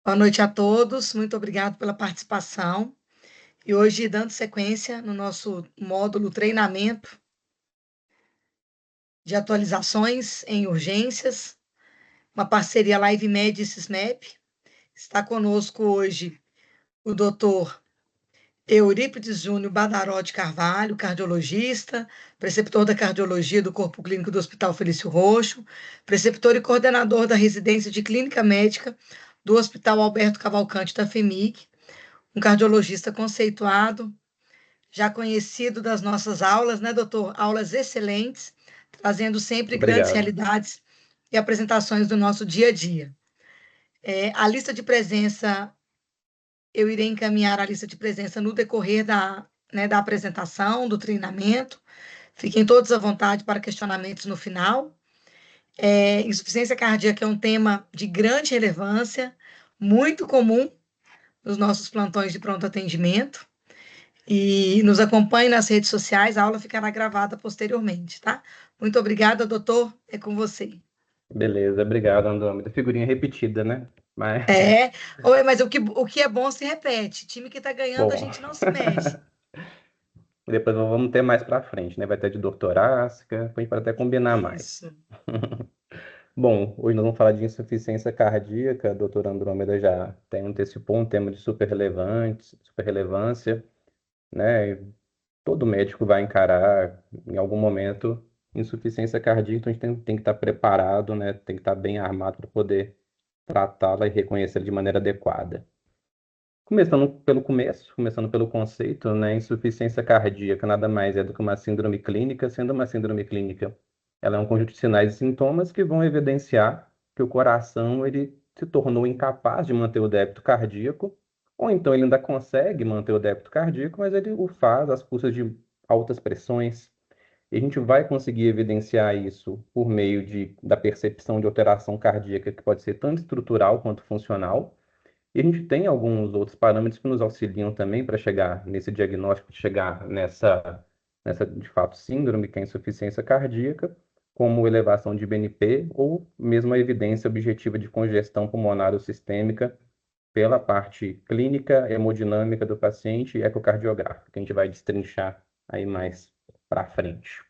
Boa noite a todos, muito obrigado pela participação. E hoje, dando sequência no nosso módulo treinamento de atualizações em urgências, uma parceria LiveMed e SISMEP. Está conosco hoje o doutor Eurípides Júnior Badaró de Carvalho, cardiologista, preceptor da cardiologia do Corpo Clínico do Hospital Felício Roxo, preceptor e coordenador da residência de clínica médica do Hospital Alberto Cavalcante da FEMIG, um cardiologista conceituado, já conhecido das nossas aulas, né, doutor? Aulas excelentes, trazendo sempre grandes Obrigado. realidades e apresentações do nosso dia a dia. A lista de presença, eu irei encaminhar a lista de presença no decorrer da apresentação, do treinamento. Fiquem todos à vontade para questionamentos no final. Insuficiência cardíaca é um tema de grande relevância, muito comum nos nossos plantões de pronto atendimento. E nos acompanhe nas redes sociais, a aula ficará gravada posteriormente, tá? Muito obrigada, doutor, é com você. Beleza, obrigado, Andrômeda. Figurinha repetida, né? Mas, É, mas o que é bom se repete. Time que está ganhando, a bom. gente não se mexe. Depois vamos ter mais pra frente, né? Vai ter de dor torácica, a gente pode até combinar mais. Isso. Bom, hoje nós vamos falar de insuficiência cardíaca. A doutora Andrômeda já tem antecipou um tema de super relevante, super relevância, né? Todo médico vai encarar em algum momento insuficiência cardíaca, então a gente tem que estar preparado, né? Tem que estar bem armado para poder tratá-la e reconhecê-la de maneira adequada. Começando pelo conceito, né, insuficiência cardíaca nada mais é do que uma síndrome clínica, sendo uma síndrome clínica, ela é um conjunto de sinais e sintomas que vão evidenciar que o coração ele se tornou incapaz de manter o débito cardíaco, ou então ele ainda consegue manter o débito cardíaco, mas ele o faz às custas de altas pressões. E a gente vai conseguir evidenciar isso por meio da percepção de alteração cardíaca, que pode ser tanto estrutural quanto funcional, e a gente tem alguns outros parâmetros que nos auxiliam também para chegar nesse diagnóstico, chegar nessa, de fato, síndrome, que é a insuficiência cardíaca, como elevação de BNP ou mesmo a evidência objetiva de congestão pulmonar ou sistêmica pela parte clínica, hemodinâmica do paciente e ecocardiográfica, que a gente vai destrinchar aí mais para frente.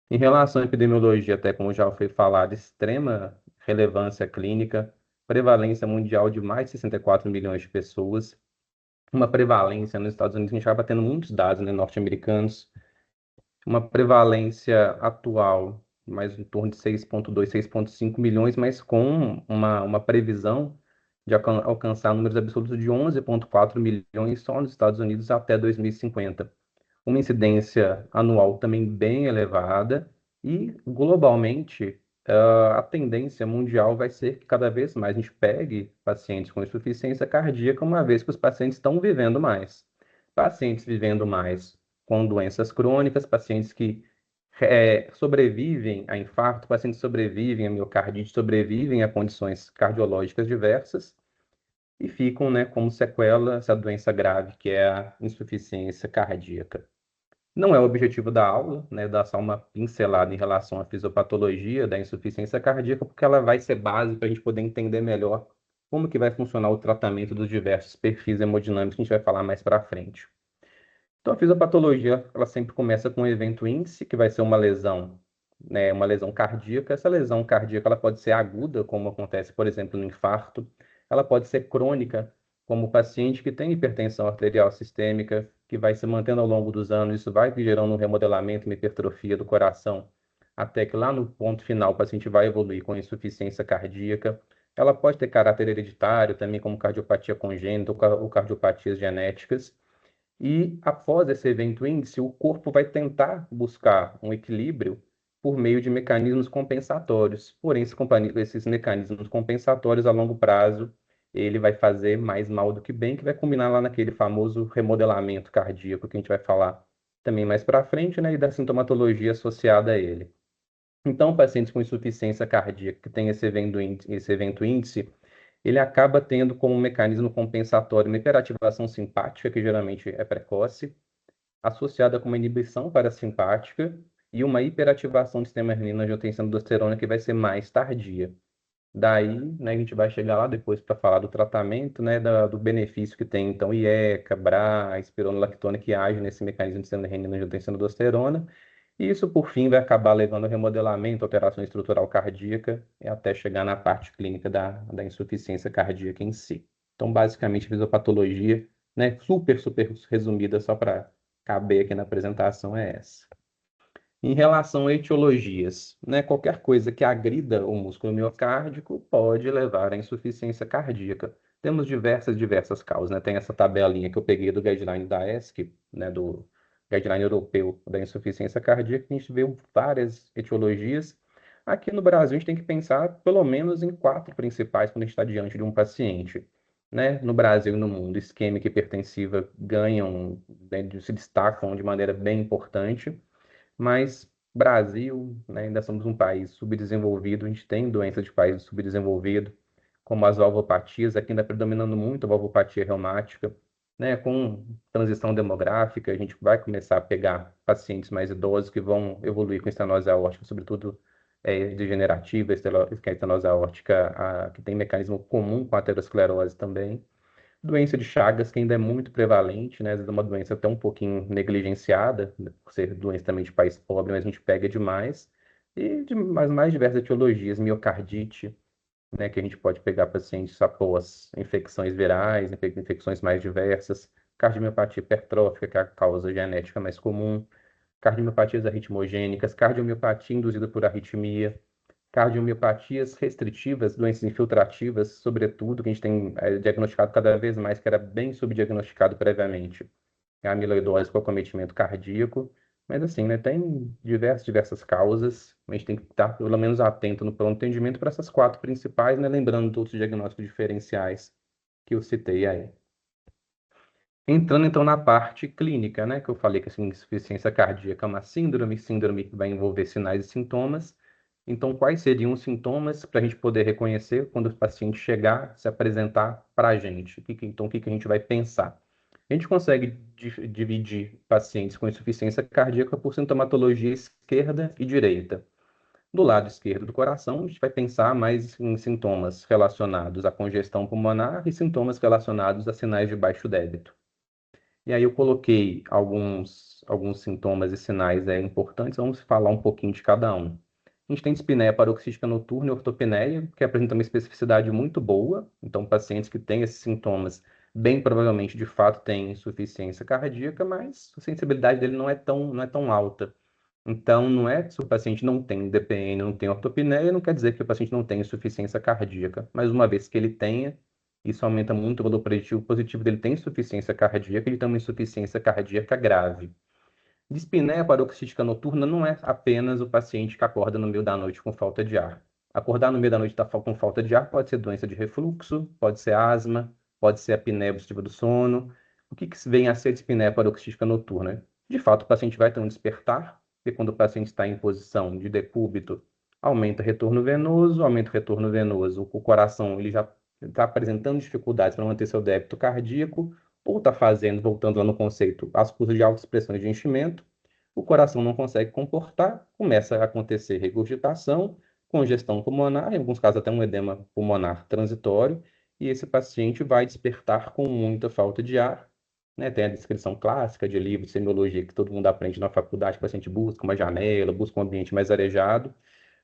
Em relação à epidemiologia, até como já foi falado, extrema relevância clínica, prevalência mundial de mais de 64 milhões de pessoas, uma prevalência nos Estados Unidos, a gente acaba tendo muitos dados, né, norte-americanos, uma prevalência atual, mais em torno de 6,2, 6,5 milhões, mas com uma previsão de alcançar números absolutos de 11,4 milhões só nos Estados Unidos até 2050, uma incidência anual também bem elevada e, globalmente, a tendência mundial vai ser que cada vez mais a gente pegue pacientes com insuficiência cardíaca, uma vez que os pacientes estão vivendo mais. Pacientes vivendo mais com doenças crônicas, pacientes que sobrevivem a infarto, pacientes que sobrevivem a miocardite, sobrevivem a condições cardiológicas diversas e ficam, né, como sequela essa doença grave que é a insuficiência cardíaca. Não é o objetivo da aula, né, dar só uma pincelada em relação à fisiopatologia da insuficiência cardíaca, porque ela vai ser base para a gente poder entender melhor como que vai funcionar o tratamento dos diversos perfis hemodinâmicos que a gente vai falar mais para frente. Então, a fisiopatologia, ela sempre começa com um evento índice, que vai ser uma lesão, né, uma lesão cardíaca. Essa lesão cardíaca, ela pode ser aguda, como acontece, por exemplo, no infarto. Ela pode ser crônica, como o paciente que tem hipertensão arterial sistêmica, que vai se mantendo ao longo dos anos. Isso vai gerando um remodelamento, uma hipertrofia do coração, até que lá no ponto final o paciente vai evoluir com insuficiência cardíaca. Ela pode ter caráter hereditário, também como cardiopatia congênita ou cardiopatias genéticas. E após esse evento índice, o corpo vai tentar buscar um equilíbrio por meio de mecanismos compensatórios. Porém, esses mecanismos compensatórios a longo prazo, ele vai fazer mais mal do que bem, que vai combinar lá naquele famoso remodelamento cardíaco que a gente vai falar também mais para frente, né, e da sintomatologia associada a ele. Então, pacientes com insuficiência cardíaca que têm esse evento índice, ele acaba tendo como um mecanismo compensatório uma hiperativação simpática, que geralmente é precoce, associada com uma inibição parasimpática e uma hiperativação do sistema renina-angiotensina-aldosterona, que vai ser mais tardia. Daí, né, a gente vai chegar lá depois para falar do tratamento, né, do benefício que tem, então, IECA, BRA, espironolactona, que age nesse mecanismo de renina, angiotensina, aldosterona. E isso, por fim, vai acabar levando ao remodelamento, alteração estrutural cardíaca, e até chegar na parte clínica da insuficiência cardíaca em si. Então, basicamente, a fisiopatologia, né, super resumida, só para caber aqui na apresentação, é essa. Em relação a etiologias, né, qualquer coisa que agrida o músculo miocárdico pode levar à insuficiência cardíaca. Temos diversas causas, né? Tem essa tabelinha que eu peguei do guideline da ESC, né, do guideline europeu da insuficiência cardíaca, a gente vê várias etiologias. Aqui no Brasil, a gente tem que pensar pelo menos em 4 principais quando a gente está diante de um paciente. Né? No Brasil e no mundo, isquêmica e hipertensiva ganham, né, se destacam de maneira bem importante. Mas Brasil, né, ainda somos um país subdesenvolvido, a gente tem doenças de país subdesenvolvido, como as valvopatias, aqui ainda predominando muito a valvopatia reumática, né, com transição demográfica, a gente vai começar a pegar pacientes mais idosos que vão evoluir com estenose aórtica, sobretudo degenerativa, que é a estenose aórtica, que tem mecanismo comum com a aterosclerose também. Doença de Chagas, que ainda é muito prevalente, né? Às vezes é uma doença até um pouquinho negligenciada, né, por ser doença também de país pobre, mas a gente pega demais. E de mais diversas etiologias, miocardite, né? Que a gente pode pegar pacientes após infecções virais, infecções mais diversas, cardiomiopatia hipertrófica, que é a causa genética mais comum, cardiomiopatias arritmogênicas, cardiomiopatia induzida por arritmia, cardiomiopatias restritivas, doenças infiltrativas, sobretudo, que a gente tem diagnosticado cada vez mais, que era bem subdiagnosticado previamente. É a amiloidose com acometimento cardíaco. Mas assim, né, tem diversas causas. A gente tem que estar pelo menos atento no pronto atendimento para essas 4 principais, né, lembrando de outros diagnósticos diferenciais que eu citei aí. Entrando então na parte clínica, né, que eu falei que a insuficiência cardíaca é uma síndrome que vai envolver sinais e sintomas. Então, quais seriam os sintomas para a gente poder reconhecer quando o paciente chegar, se apresentar para a gente? Então, o que a gente vai pensar? A gente consegue dividir pacientes com insuficiência cardíaca por sintomatologia esquerda e direita. Do lado esquerdo do coração, a gente vai pensar mais em sintomas relacionados à congestão pulmonar e sintomas relacionados a sinais de baixo débito. E aí eu coloquei alguns sintomas e sinais importantes, vamos falar um pouquinho de cada um. A gente tem dispneia paroxística noturna e ortopneia, que apresenta uma especificidade muito boa. Então, pacientes que têm esses sintomas, bem provavelmente, de fato, têm insuficiência cardíaca, mas a sensibilidade dele não é tão alta. Então, não é que se o paciente não tem DPN, não tem ortopneia, não quer dizer que o paciente não tenha insuficiência cardíaca. Mas uma vez que ele tenha, isso aumenta muito o valor preditivo positivo dele. Tem insuficiência cardíaca, ele tem uma insuficiência cardíaca grave. Dispneia paroxística noturna não é apenas o paciente que acorda no meio da noite com falta de ar. Acordar no meio da noite com falta de ar pode ser doença de refluxo, pode ser asma, pode ser apneia obstrutiva do sono. O que vem a ser dispneia paroxística noturna? De fato, o paciente vai ter um despertar, porque quando o paciente está em posição de decúbito, aumenta o retorno venoso, o coração ele já está apresentando dificuldades para manter seu débito cardíaco, ou está fazendo, voltando lá no conceito, as custas de altas pressões de enchimento, o coração não consegue comportar, começa a acontecer regurgitação, congestão pulmonar, em alguns casos até um edema pulmonar transitório, e esse paciente vai despertar com muita falta de ar, né? Tem a descrição clássica de livro de semiologia que todo mundo aprende na faculdade, o paciente busca uma janela, busca um ambiente mais arejado,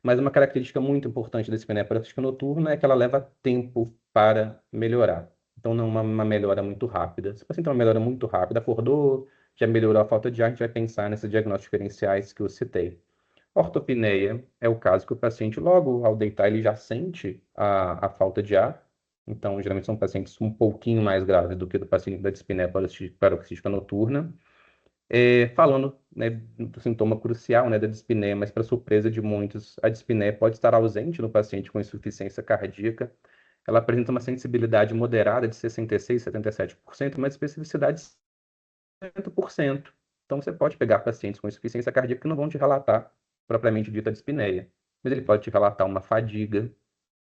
mas uma característica muito importante da dispneia paroxística noturna é que ela leva tempo para melhorar. Então, não é uma melhora muito rápida. Se o paciente tem uma melhora muito rápida, acordou, já melhorou a falta de ar, a gente vai pensar nesses diagnósticos diferenciais que eu citei. Ortopneia é o caso que o paciente, logo ao deitar, ele já sente a falta de ar. Então, geralmente são pacientes um pouquinho mais graves do que o paciente da dispneia paroxística noturna. Falando, né, do sintoma crucial, né, da dispneia, mas para surpresa de muitos, a dispneia pode estar ausente no paciente com insuficiência cardíaca. Ela apresenta uma sensibilidade moderada de 66, 77%, mas especificidade de 100%. Então, você pode pegar pacientes com insuficiência cardíaca que não vão te relatar propriamente dita dispneia, mas ele pode te relatar uma fadiga,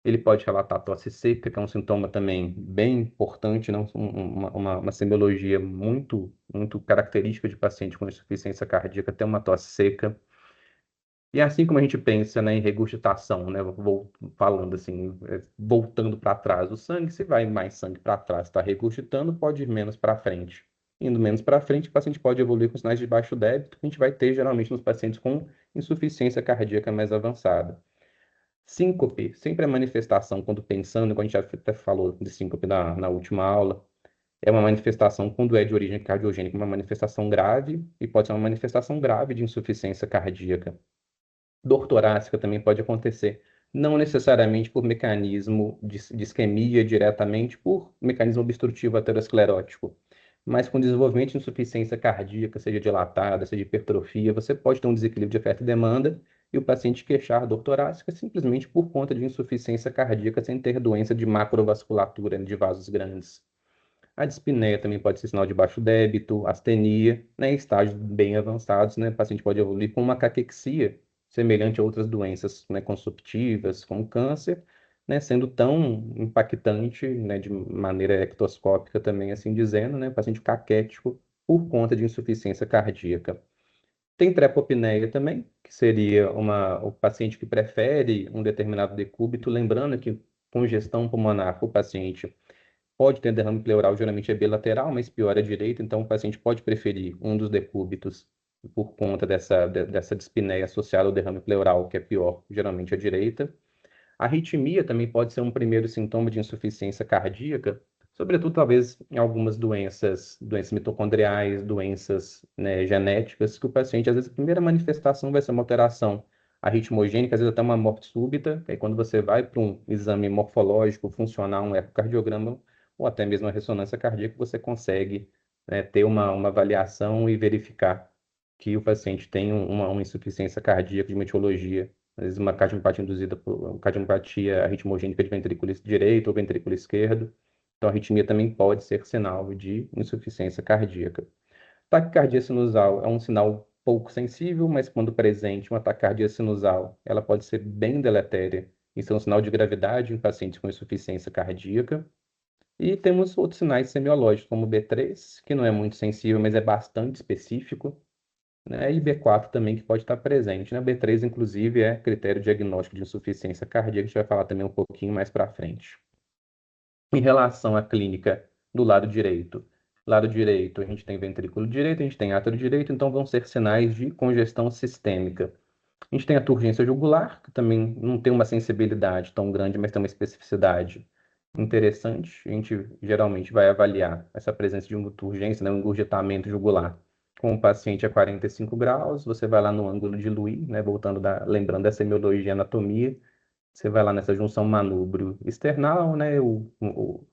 ele pode relatar tosse seca, que é um sintoma também bem importante, não? Uma semiologia muito característica de paciente com insuficiência cardíaca, ter uma tosse seca. E assim como a gente pensa, né, em regurgitação, né, falando assim, voltando para trás do sangue, se vai mais sangue para trás, está regurgitando, pode ir menos para frente. Indo menos para frente, o paciente pode evoluir com sinais de baixo débito, que a gente vai ter geralmente nos pacientes com insuficiência cardíaca mais avançada. Síncope, sempre a manifestação, quando pensando, quando a gente já até falou de síncope na última aula, é uma manifestação, quando é de origem cardiogênica, uma manifestação grave, e pode ser uma manifestação grave de insuficiência cardíaca. Dor torácica também pode acontecer, não necessariamente por mecanismo de isquemia diretamente, por mecanismo obstrutivo aterosclerótico, mas com desenvolvimento de insuficiência cardíaca, seja dilatada, seja hipertrofia, você pode ter um desequilíbrio de oferta e demanda e o paciente queixar dor torácica simplesmente por conta de insuficiência cardíaca sem ter doença de macrovasculatura de vasos grandes. A dispneia também pode ser sinal de baixo débito, astenia, né, em estágios bem avançados, né, o paciente pode evoluir com uma caquexia, semelhante a outras doenças, né, consumptivas, como câncer, né, sendo tão impactante, né, de maneira ectoscópica também, assim dizendo, né, paciente caquético por conta de insuficiência cardíaca. Tem trepopneia também, que seria o paciente que prefere um determinado decúbito, lembrando que congestão pulmonar, o paciente pode ter derrame pleural, geralmente é bilateral, mas pior é direito, então o paciente pode preferir um dos decúbitos por conta dessa dispneia associada ao derrame pleural, que é pior, geralmente é direita. A arritmia também pode ser um primeiro sintoma de insuficiência cardíaca, sobretudo talvez em algumas doenças mitocondriais, doenças, né, genéticas, que o paciente, às vezes, a primeira manifestação vai ser uma alteração arritmogênica, às vezes até uma morte súbita, e aí quando você vai para um exame morfológico, funcional, um ecocardiograma, ou até mesmo uma ressonância cardíaca, você consegue, né, ter uma avaliação e verificar que o paciente tem uma insuficiência cardíaca de uma etiologia, às vezes uma cardiopatia induzida por cardiopatia arritmogênica de ventrículo direito ou ventrículo esquerdo. Então, a arritmia também pode ser sinal de insuficiência cardíaca. Taquicardia sinusal é um sinal pouco sensível, mas quando presente, uma taquicardia sinusal, ela pode ser bem deletéria. Isso é um sinal de gravidade em pacientes com insuficiência cardíaca. E temos outros sinais semiológicos, como o B3, que não é muito sensível, mas é bastante específico, né? E B4 também, que pode estar presente, né? B3, inclusive, é critério diagnóstico de insuficiência cardíaca, a gente vai falar também um pouquinho mais para frente. Em relação à clínica do lado direito, a gente tem ventrículo direito, a gente tem átrio direito, então vão ser sinais de congestão sistêmica. A gente tem a turgência jugular, que também não tem uma sensibilidade tão grande, mas tem uma especificidade interessante. A gente geralmente vai avaliar essa presença de uma turgência, né, um engurgitamento jugular com o paciente a 45 graus. Você vai lá no ângulo de Louis, né, lembrando da semiologia e anatomia. Você vai lá nessa junção manúbrio external, né?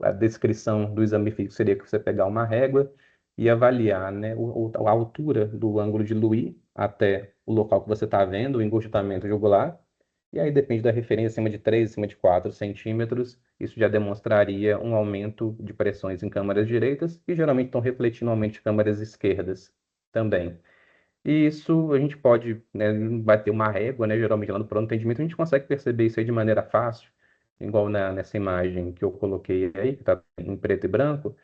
A descrição do exame físico seria que você pegar uma régua e avaliar, né, a altura do ângulo de Louis até o local que você está vendo, o engurgitamento jugular. E aí depende da referência, acima de 3, acima de 4 centímetros. Isso já demonstraria um aumento de pressões em câmaras direitas e geralmente estão refletindo aumento de câmaras esquerdas também. E isso a gente pode, né, vai ter uma régua, né, geralmente lá no pronto atendimento, a gente consegue perceber isso aí de maneira fácil, igual nessa imagem que eu coloquei aí, que está em preto e branco.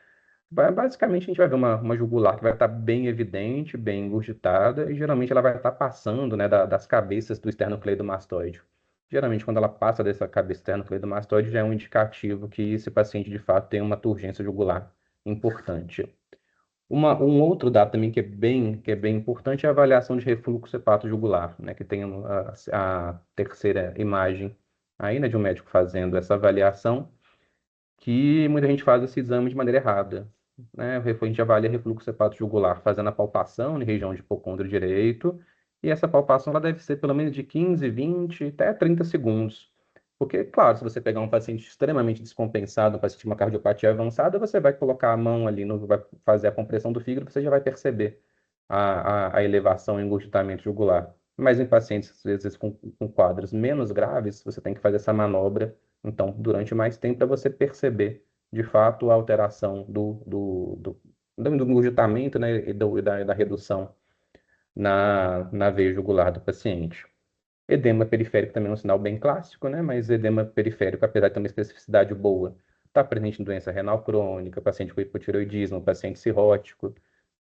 Basicamente, a gente vai ver uma jugular que vai estar bem evidente, bem engurgitada, e geralmente ela vai estar passando, né, das cabeças do esternocleidomastoide. Geralmente, quando ela passa dessa cabeça esternocleidomastoide, já é um indicativo que esse paciente, de fato, tem uma turgência jugular importante. Um outro dado também que é bem importante é a avaliação de refluxo hepatojugular, né, que tem a terceira imagem aí, né, de um médico fazendo essa avaliação, que muita gente faz esse exame de maneira errada, né? A gente avalia refluxo hepatojugular fazendo a palpação na região de hipocôndrio direito, e essa palpação ela deve ser pelo menos de 15, 20, até 30 segundos. Porque, claro, se você pegar um paciente extremamente descompensado, um paciente com uma cardiopatia avançada, você vai colocar a mão ali, vai fazer a compressão do fígado, você já vai perceber a elevação em engurgitamento jugular. Mas em pacientes, às vezes, com quadros menos graves, você tem que fazer essa manobra então, durante mais tempo, para você perceber, de fato, a alteração do engurgitamento, né, e da redução na veia jugular do paciente. Edema periférico também é um sinal bem clássico, né, mas edema periférico, apesar de ter uma especificidade boa, está presente em doença renal crônica, paciente com hipotireoidismo, paciente cirrótico.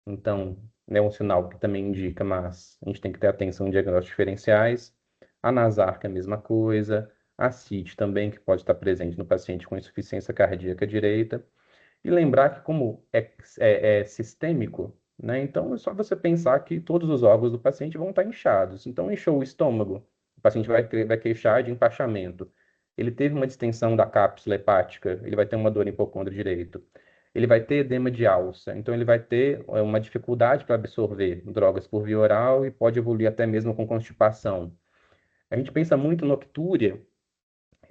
Então, é um sinal que também indica, mas a gente tem que ter atenção em diagnósticos diferenciais. A Nasarca é a mesma coisa, a ascite também, que pode estar presente no paciente com insuficiência cardíaca direita. E lembrar que, como é sistêmico, né? Então é só você pensar que todos os órgãos do paciente vão estar inchados. Então, inchou o estômago, o paciente vai queixar de empachamento. Ele teve uma distensão da cápsula hepática, ele vai ter uma dor em hipocôndrio direito. Ele vai ter edema de alça, então ele vai ter uma dificuldade para absorver drogas por via oral e pode evoluir até mesmo com constipação. A gente pensa muito no noctúria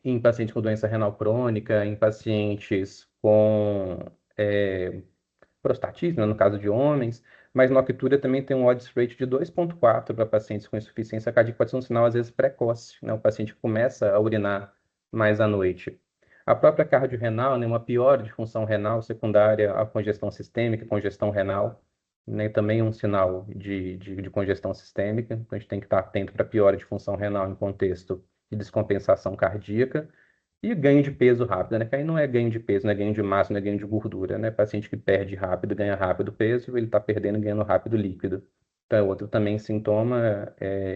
em pacientes com doença renal crônica, em pacientes com prostatismo, né, no caso de homens, mas noctúria também tem um odds rate de 2,4 para pacientes com insuficiência cardíaca, pode ser um sinal às vezes precoce, né? O paciente começa a urinar mais à noite. A própria cardiorrenal, né, uma piora de função renal secundária à congestão sistêmica, congestão renal, né, também um sinal de congestão sistêmica, então a gente tem que estar atento para piora de função renal em contexto de descompensação cardíaca. E ganho de peso rápido, né? Que aí não é ganho de peso, não é ganho de massa, não é ganho de gordura, né? Paciente que perde rápido, ganha rápido peso, ele está perdendo e ganhando rápido líquido. Então, é outro também sintoma,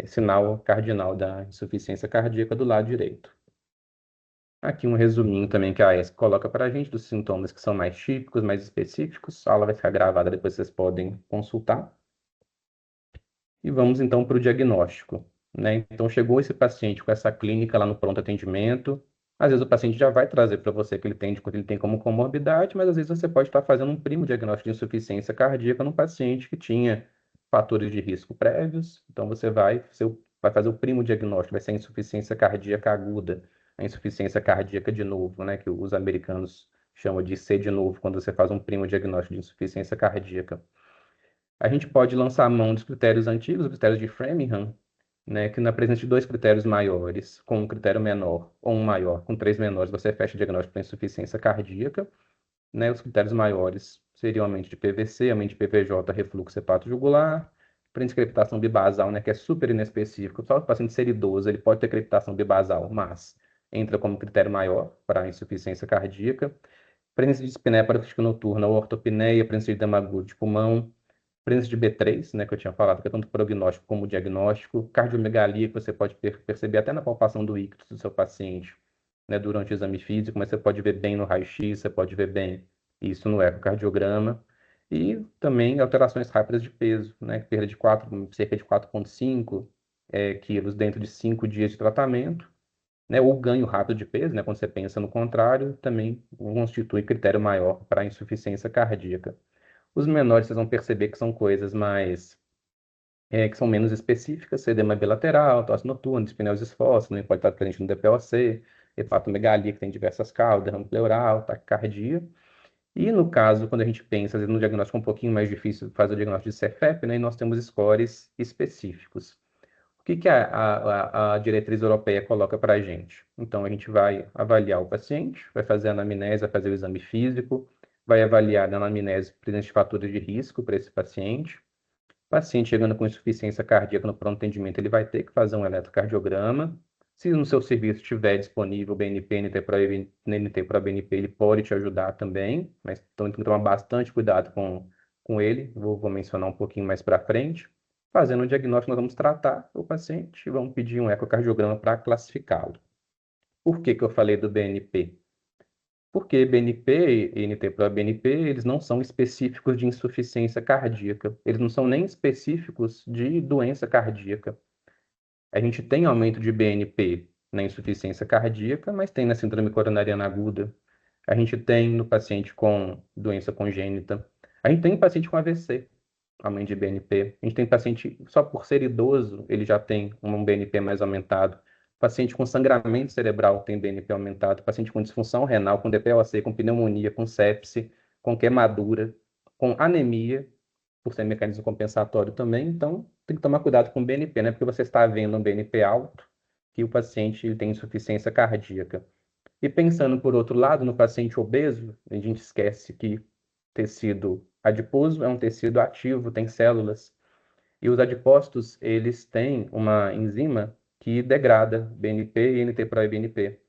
sinal cardinal da insuficiência cardíaca do lado direito. Aqui um resuminho também que a AES coloca para a gente dos sintomas que são mais típicos, mais específicos. A aula vai ficar gravada, depois vocês podem consultar. E vamos então para o diagnóstico, né? Então, chegou esse paciente com essa clínica lá no pronto atendimento. Às vezes o paciente já vai trazer para você que ele tem como comorbidade, mas às vezes você pode estar fazendo um primo diagnóstico de insuficiência cardíaca no paciente que tinha fatores de risco prévios. Então, você vai fazer o primo diagnóstico, vai ser a insuficiência cardíaca aguda, a insuficiência cardíaca de novo, né? Que os americanos chamam de C de novo, quando você faz um primo diagnóstico de insuficiência cardíaca. A gente pode lançar a mão dos critérios antigos, os critérios de Framingham, né, que na presença de dois critérios maiores, com um critério menor ou um maior, com três menores, você fecha o diagnóstico para insuficiência cardíaca. Né, os critérios maiores seriam aumento de PVC, aumento de PVJ, refluxo hepatojugular, crepitação bibasal, né, que é super inespecífico. Só o paciente ser idoso, ele pode ter crepitação bibasal, mas entra como critério maior para insuficiência cardíaca. Presença de dispneia paroxística noturna ou ortopneia, presença de edema agudo de pulmão, presença de B3, né, que eu tinha falado, que é tanto prognóstico como diagnóstico, cardiomegalia, que você pode perceber até na palpação do ictus do seu paciente, né, durante o exame físico, mas você pode ver bem no raio-x, você pode ver bem isso no ecocardiograma, e também alterações rápidas de peso, né, perda de cerca de 4,5 quilos dentro de 5 dias de tratamento, né, ou ganho rápido de peso, né, quando você pensa no contrário, também constitui critério maior para a insuficiência cardíaca. Os menores vocês vão perceber que são coisas que são menos específicas, edema bilateral, tosse noturna, dispneus esforços, não pode estar presente no DPOC, hepatomegalia, que tem diversas causas, derrame pleural, taquicardia. E no caso, quando a gente pensa, às vezes, no diagnóstico é um pouquinho mais difícil fazer o diagnóstico de CFEP, né, e nós temos scores específicos. O que a diretriz europeia coloca para a gente? Então, a gente vai avaliar o paciente, vai fazer a anamnese, vai fazer o exame físico, vai avaliar na anamnese presença de fatores de risco para esse paciente. O paciente chegando com insuficiência cardíaca no pronto atendimento, ele vai ter que fazer um eletrocardiograma. Se no seu serviço estiver disponível BNP, NT-proBNP, ele pode te ajudar também, mas então tem que tomar bastante cuidado com ele. Vou mencionar um pouquinho mais para frente. Fazendo o diagnóstico, nós vamos tratar o paciente e vamos pedir um ecocardiograma para classificá-lo. Por que que eu falei do BNP? Porque BNP e NT-proBNP, eles não são específicos de insuficiência cardíaca. Eles não são nem específicos de doença cardíaca. A gente tem aumento de BNP na insuficiência cardíaca, mas tem na síndrome coronariana aguda. A gente tem no paciente com doença congênita. A gente tem paciente com AVC, aumento de BNP. A gente tem paciente, só por ser idoso, ele já tem um BNP mais aumentado. Paciente com sangramento cerebral tem BNP aumentado. Paciente com disfunção renal, com DPOC, com pneumonia, com sepse, com queimadura, com anemia, por ser mecanismo compensatório também. Então, tem que tomar cuidado com o BNP, né? Porque você está vendo um BNP alto, que o paciente ele tem insuficiência cardíaca. E pensando, por outro lado, no paciente obeso, a gente esquece que tecido adiposo é um tecido ativo, tem células. E os adipócitos, eles têm uma enzima que degrada BNP e NT-proBNP.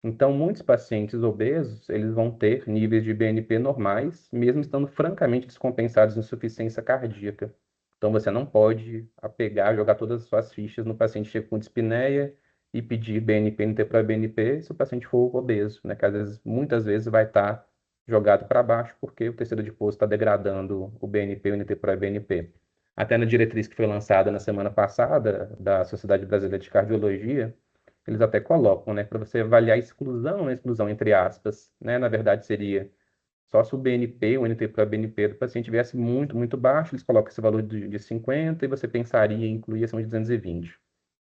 Então, muitos pacientes obesos, eles vão ter níveis de BNP normais, mesmo estando francamente descompensados em insuficiência cardíaca. Então, você não pode jogar todas as suas fichas no paciente que chega com dispneia e pedir BNP, NT-proBNP se o paciente for obeso, né? Que às vezes, muitas vezes vai estar jogado para baixo porque o tecido adiposo está degradando o BNP, o NT-proBNP. Até na diretriz que foi lançada na semana passada da Sociedade Brasileira de Cardiologia, eles até colocam, né, para você avaliar exclusão, né, exclusão entre aspas, né? Na verdade seria só se o BNP, o NT para BNP do paciente viesse muito, muito baixo, eles colocam esse valor de 50 e você pensaria em incluir acima de 220.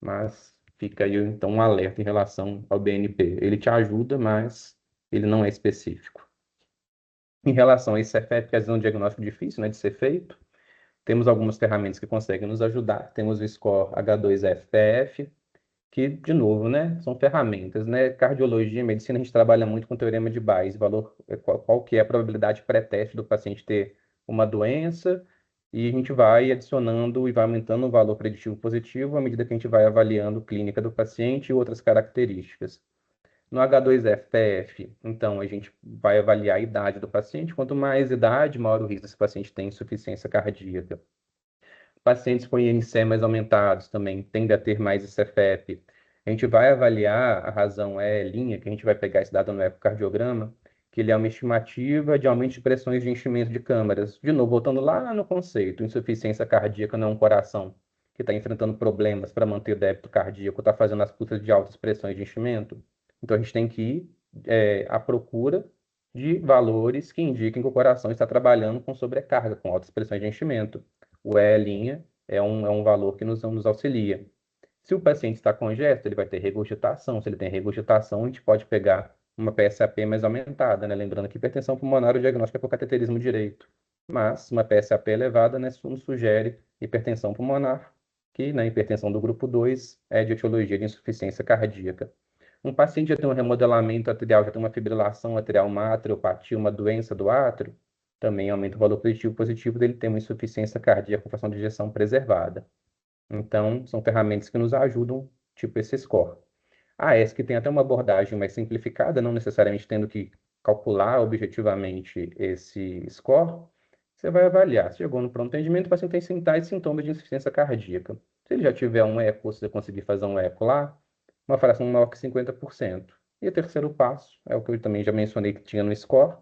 Mas fica aí, então, um alerta em relação ao BNP. Ele te ajuda, mas ele não é específico. Em relação a esse CFF, que às vezes é um diagnóstico difícil, né, de ser feito, temos algumas ferramentas que conseguem nos ajudar. Temos o score H2FPF, que, de novo, né, são ferramentas, né? Cardiologia, medicina, a gente trabalha muito com teorema de Bayes, valor, qual que é a probabilidade pré-teste do paciente ter uma doença, e a gente vai adicionando e vai aumentando o valor preditivo positivo à medida que a gente vai avaliando a clínica do paciente e outras características. No H2FPF, então, a gente vai avaliar a idade do paciente. Quanto mais idade, maior o risco desse paciente ter insuficiência cardíaca. Pacientes com INC mais aumentados também tendem a ter mais CFEP. A gente vai avaliar a razão E', que a gente vai pegar esse dado no ecocardiograma, que ele é uma estimativa de aumento de pressões de enchimento de câmaras. De novo, voltando lá no conceito, insuficiência cardíaca não é um coração que está enfrentando problemas para manter o débito cardíaco, está fazendo as pulsas de altas pressões de enchimento. Então, a gente tem que ir à procura de valores que indiquem que o coração está trabalhando com sobrecarga, com altas pressões de enchimento. O E' é um valor que nos auxilia. Se o paciente está congesto, ele vai ter regurgitação. Se ele tem regurgitação, a gente pode pegar uma PSAP mais aumentada, né? Lembrando que hipertensão pulmonar o diagnóstico é por cateterismo direito. Mas uma PSAP elevada, né, nos sugere hipertensão pulmonar, que na hipertensão do grupo 2 é de etiologia de insuficiência cardíaca. Um paciente já tem um remodelamento atrial, já tem uma fibrilação atrial, uma atriopatia, uma doença do átrio, também aumenta o valor preditivo positivo dele ter uma insuficiência cardíaca com fração de ejeção preservada. Então, são ferramentas que nos ajudam, tipo esse score. A ESC tem até uma abordagem mais simplificada, não necessariamente tendo que calcular objetivamente esse score. Você vai avaliar. Se chegou no pronto atendimento, o paciente tem sinais e sintomas de insuficiência cardíaca. Se ele já tiver um eco, se você conseguir fazer um eco lá, uma fração maior que 50%. E o terceiro passo é o que eu também já mencionei que tinha no score,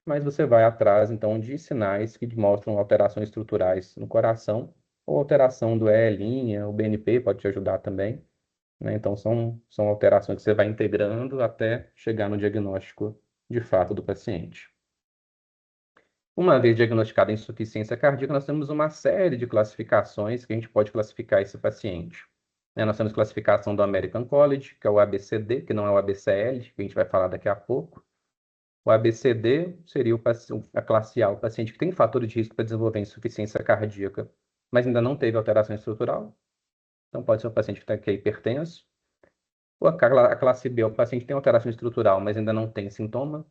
mas você vai atrás, então, de sinais que mostram alterações estruturais no coração, ou alteração do E', o BNP pode te ajudar também, né? Então, são alterações que você vai integrando até chegar no diagnóstico de fato do paciente. Uma vez diagnosticada a insuficiência cardíaca, nós temos uma série de classificações que a gente pode classificar esse paciente. Nós temos classificação do American College, que é o ABCD, que não é o ABCL, que a gente vai falar daqui a pouco. O ABCD seria a classe A, o paciente que tem fator de risco para desenvolver insuficiência cardíaca, mas ainda não teve alteração estrutural. Então, pode ser um paciente que é hipertenso. Ou a classe B, o paciente que tem alteração estrutural, mas ainda não tem sintoma.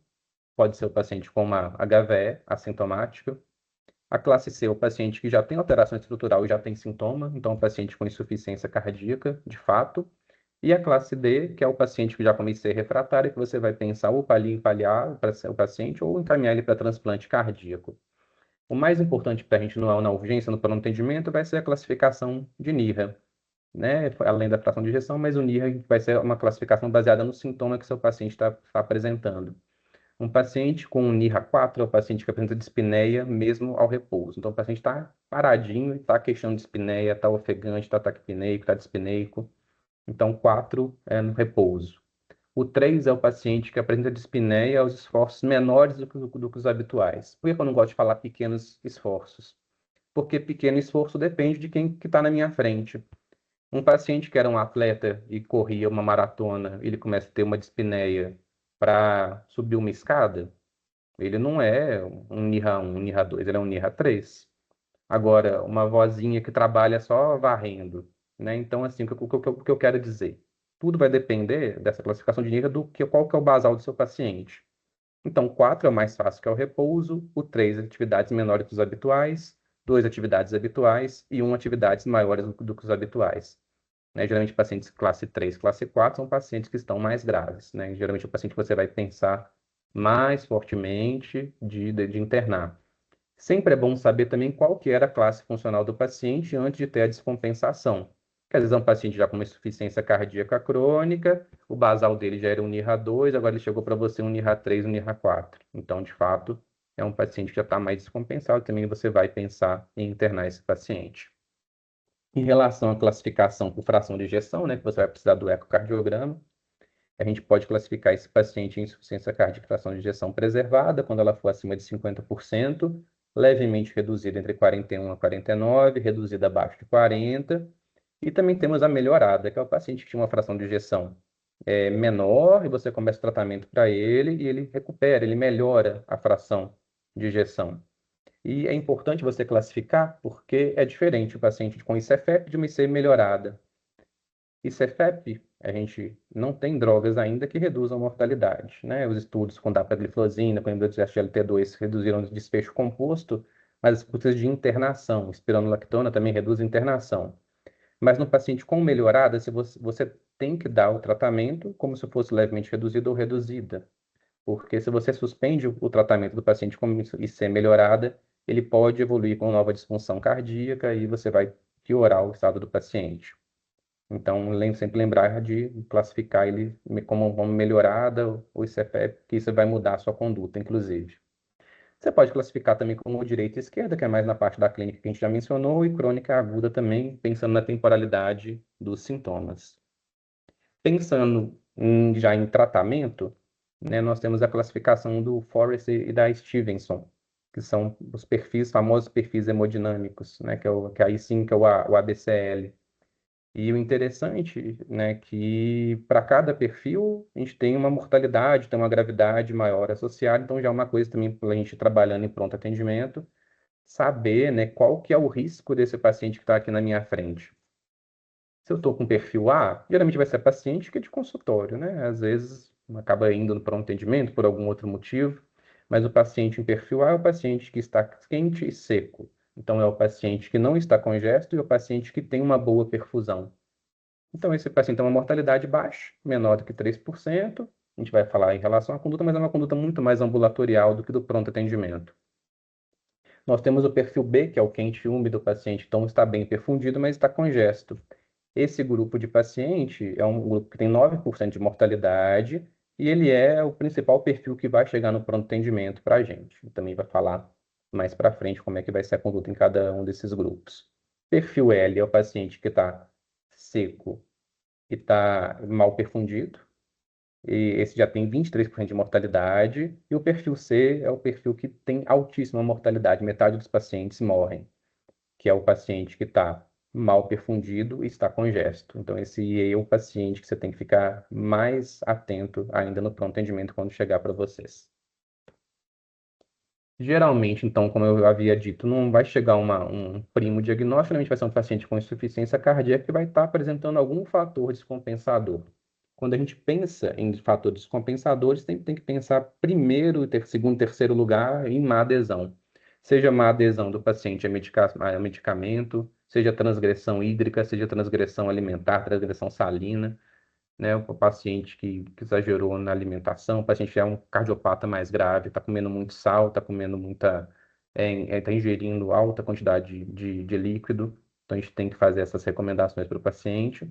Pode ser o paciente com uma HVE assintomática. A classe C, o paciente que já tem alteração estrutural e já tem sintoma, então o paciente com insuficiência cardíaca, de fato. E a classe D, que é o paciente que já começou a ser refratário, que você vai pensar ou paliar o paciente ou encaminhar ele para transplante cardíaco. O mais importante para a gente na urgência, no pronto atendimento, vai ser a classificação de NIRA, né? Além da fração de ejeção, mas o NIRA vai ser uma classificação baseada no sintoma que seu paciente está apresentando. Um paciente com NIRA 4 é o paciente que apresenta dispneia mesmo ao repouso. Então, o paciente está paradinho, está queixando de dispneia, está ofegante, está taquipneico, está dispneico. Então, 4 é no repouso. O 3 é o paciente que apresenta dispneia aos esforços menores do que os habituais. Por que eu não gosto de falar pequenos esforços? Porque pequeno esforço depende de quem que está na minha frente. Um paciente que era um atleta e corria uma maratona, ele começa a ter uma dispneia para subir uma escada, ele não é um NIRA 1, um NIRA 2, ele é um NIRA 3. Agora, uma vozinha que trabalha só varrendo, né? Então, assim, o que eu quero dizer? Tudo vai depender dessa classificação de NIRA qual que é o basal do seu paciente. Então, 4 é o mais fácil, que é o repouso, o 3 atividades menores que os habituais, 2 atividades habituais e 1 atividades maiores do que os habituais. Né? Geralmente, pacientes classe 3, classe 4 são pacientes que estão mais graves. Né? Geralmente, o paciente que você vai pensar mais fortemente de internar. Sempre é bom saber também qual que era a classe funcional do paciente antes de ter a descompensação. que às vezes é um paciente já com uma insuficiência cardíaca crônica, o basal dele já era um NIRA 2, agora ele chegou para você um NIRA 3, um NIRA 4. Então, de fato, é um paciente que já está mais descompensado, também você vai pensar em internar esse paciente. Em relação à classificação por fração de ejeção, né, que você vai precisar do ecocardiograma, a gente pode classificar esse paciente em insuficiência cardíaca fração de ejeção preservada, quando ela for acima de 50%, levemente reduzida entre 41 a 49, reduzida abaixo de 40, e também temos a melhorada, que é o paciente que tinha uma fração de ejeção menor, e você começa o tratamento para ele, e ele recupera, ele melhora a fração de ejeção. E é importante você classificar, porque é diferente o paciente com ICFEP de uma IC melhorada. ICFEP, a gente não tem drogas ainda que reduzam a mortalidade, né? Os estudos com dapagliflozina, com SGLT2 reduziram o desfecho composto, mas as custas de internação, espironolactona também reduz a internação. Mas no paciente com melhorada, se você tem que dar o tratamento como se fosse levemente reduzido ou reduzida. Porque se você suspende o tratamento do paciente com IC melhorada, ele pode evoluir com nova disfunção cardíaca e você vai piorar o estado do paciente. Então, sempre lembrar de classificar ele como melhorada ou ICFEP, que isso vai mudar a sua conduta, inclusive. Você pode classificar também como direita e esquerda, que é mais na parte da clínica que a gente já mencionou, e crônica aguda também, pensando na temporalidade dos sintomas. Pensando já em tratamento, né, nós temos a classificação do Forrest e da Stevenson, que são os perfis, famosos perfis hemodinâmicos, né, que aí sim que é o ABCL. E o interessante, né, que para cada perfil a gente tem uma mortalidade, tem uma gravidade maior associada, então já é uma coisa também para a gente trabalhando em pronto atendimento, saber, né, qual que é o risco desse paciente que está aqui na minha frente. Se eu estou com perfil A, geralmente vai ser paciente que é de consultório, né? Às vezes acaba indo no pronto atendimento por algum outro motivo, mas o paciente em perfil A é o paciente que está quente e seco. Então, é o paciente que não está congesto e o paciente que tem uma boa perfusão. Então, esse paciente tem uma mortalidade baixa, menor do que 3%. A gente vai falar em relação à conduta, mas é uma conduta muito mais ambulatorial do que do pronto atendimento. Nós temos o perfil B, que é o quente e úmido, o paciente então está bem perfundido, mas está congesto. Esse grupo de paciente é um grupo que tem 9% de mortalidade e ele é o principal perfil que vai chegar no pronto atendimento para a gente. Também vai falar mais para frente como é que vai ser a conduta em cada um desses grupos. Perfil L é o paciente que está seco e está mal perfundido, e esse já tem 23% de mortalidade, e o perfil C é o perfil que tem altíssima mortalidade, metade dos pacientes morrem, que é o paciente que está mal perfundido e está congesto. Então, esse é o paciente que você tem que ficar mais atento ainda no pronto atendimento quando chegar para vocês. Geralmente, então, como eu havia dito, não vai chegar um primo diagnóstico, geralmente vai ser um paciente com insuficiência cardíaca que vai estar apresentando algum fator descompensador. Quando a gente pensa em fatores descompensadores, tem que pensar primeiro, segundo, terceiro lugar em má adesão. Seja má adesão do paciente a medicamento, seja transgressão hídrica, seja transgressão alimentar, transgressão salina, né? O paciente que exagerou na alimentação, o paciente é um cardiopata mais grave, está comendo muito sal, está comendo está ingerindo alta quantidade de líquido, então a gente tem que fazer essas recomendações para o paciente.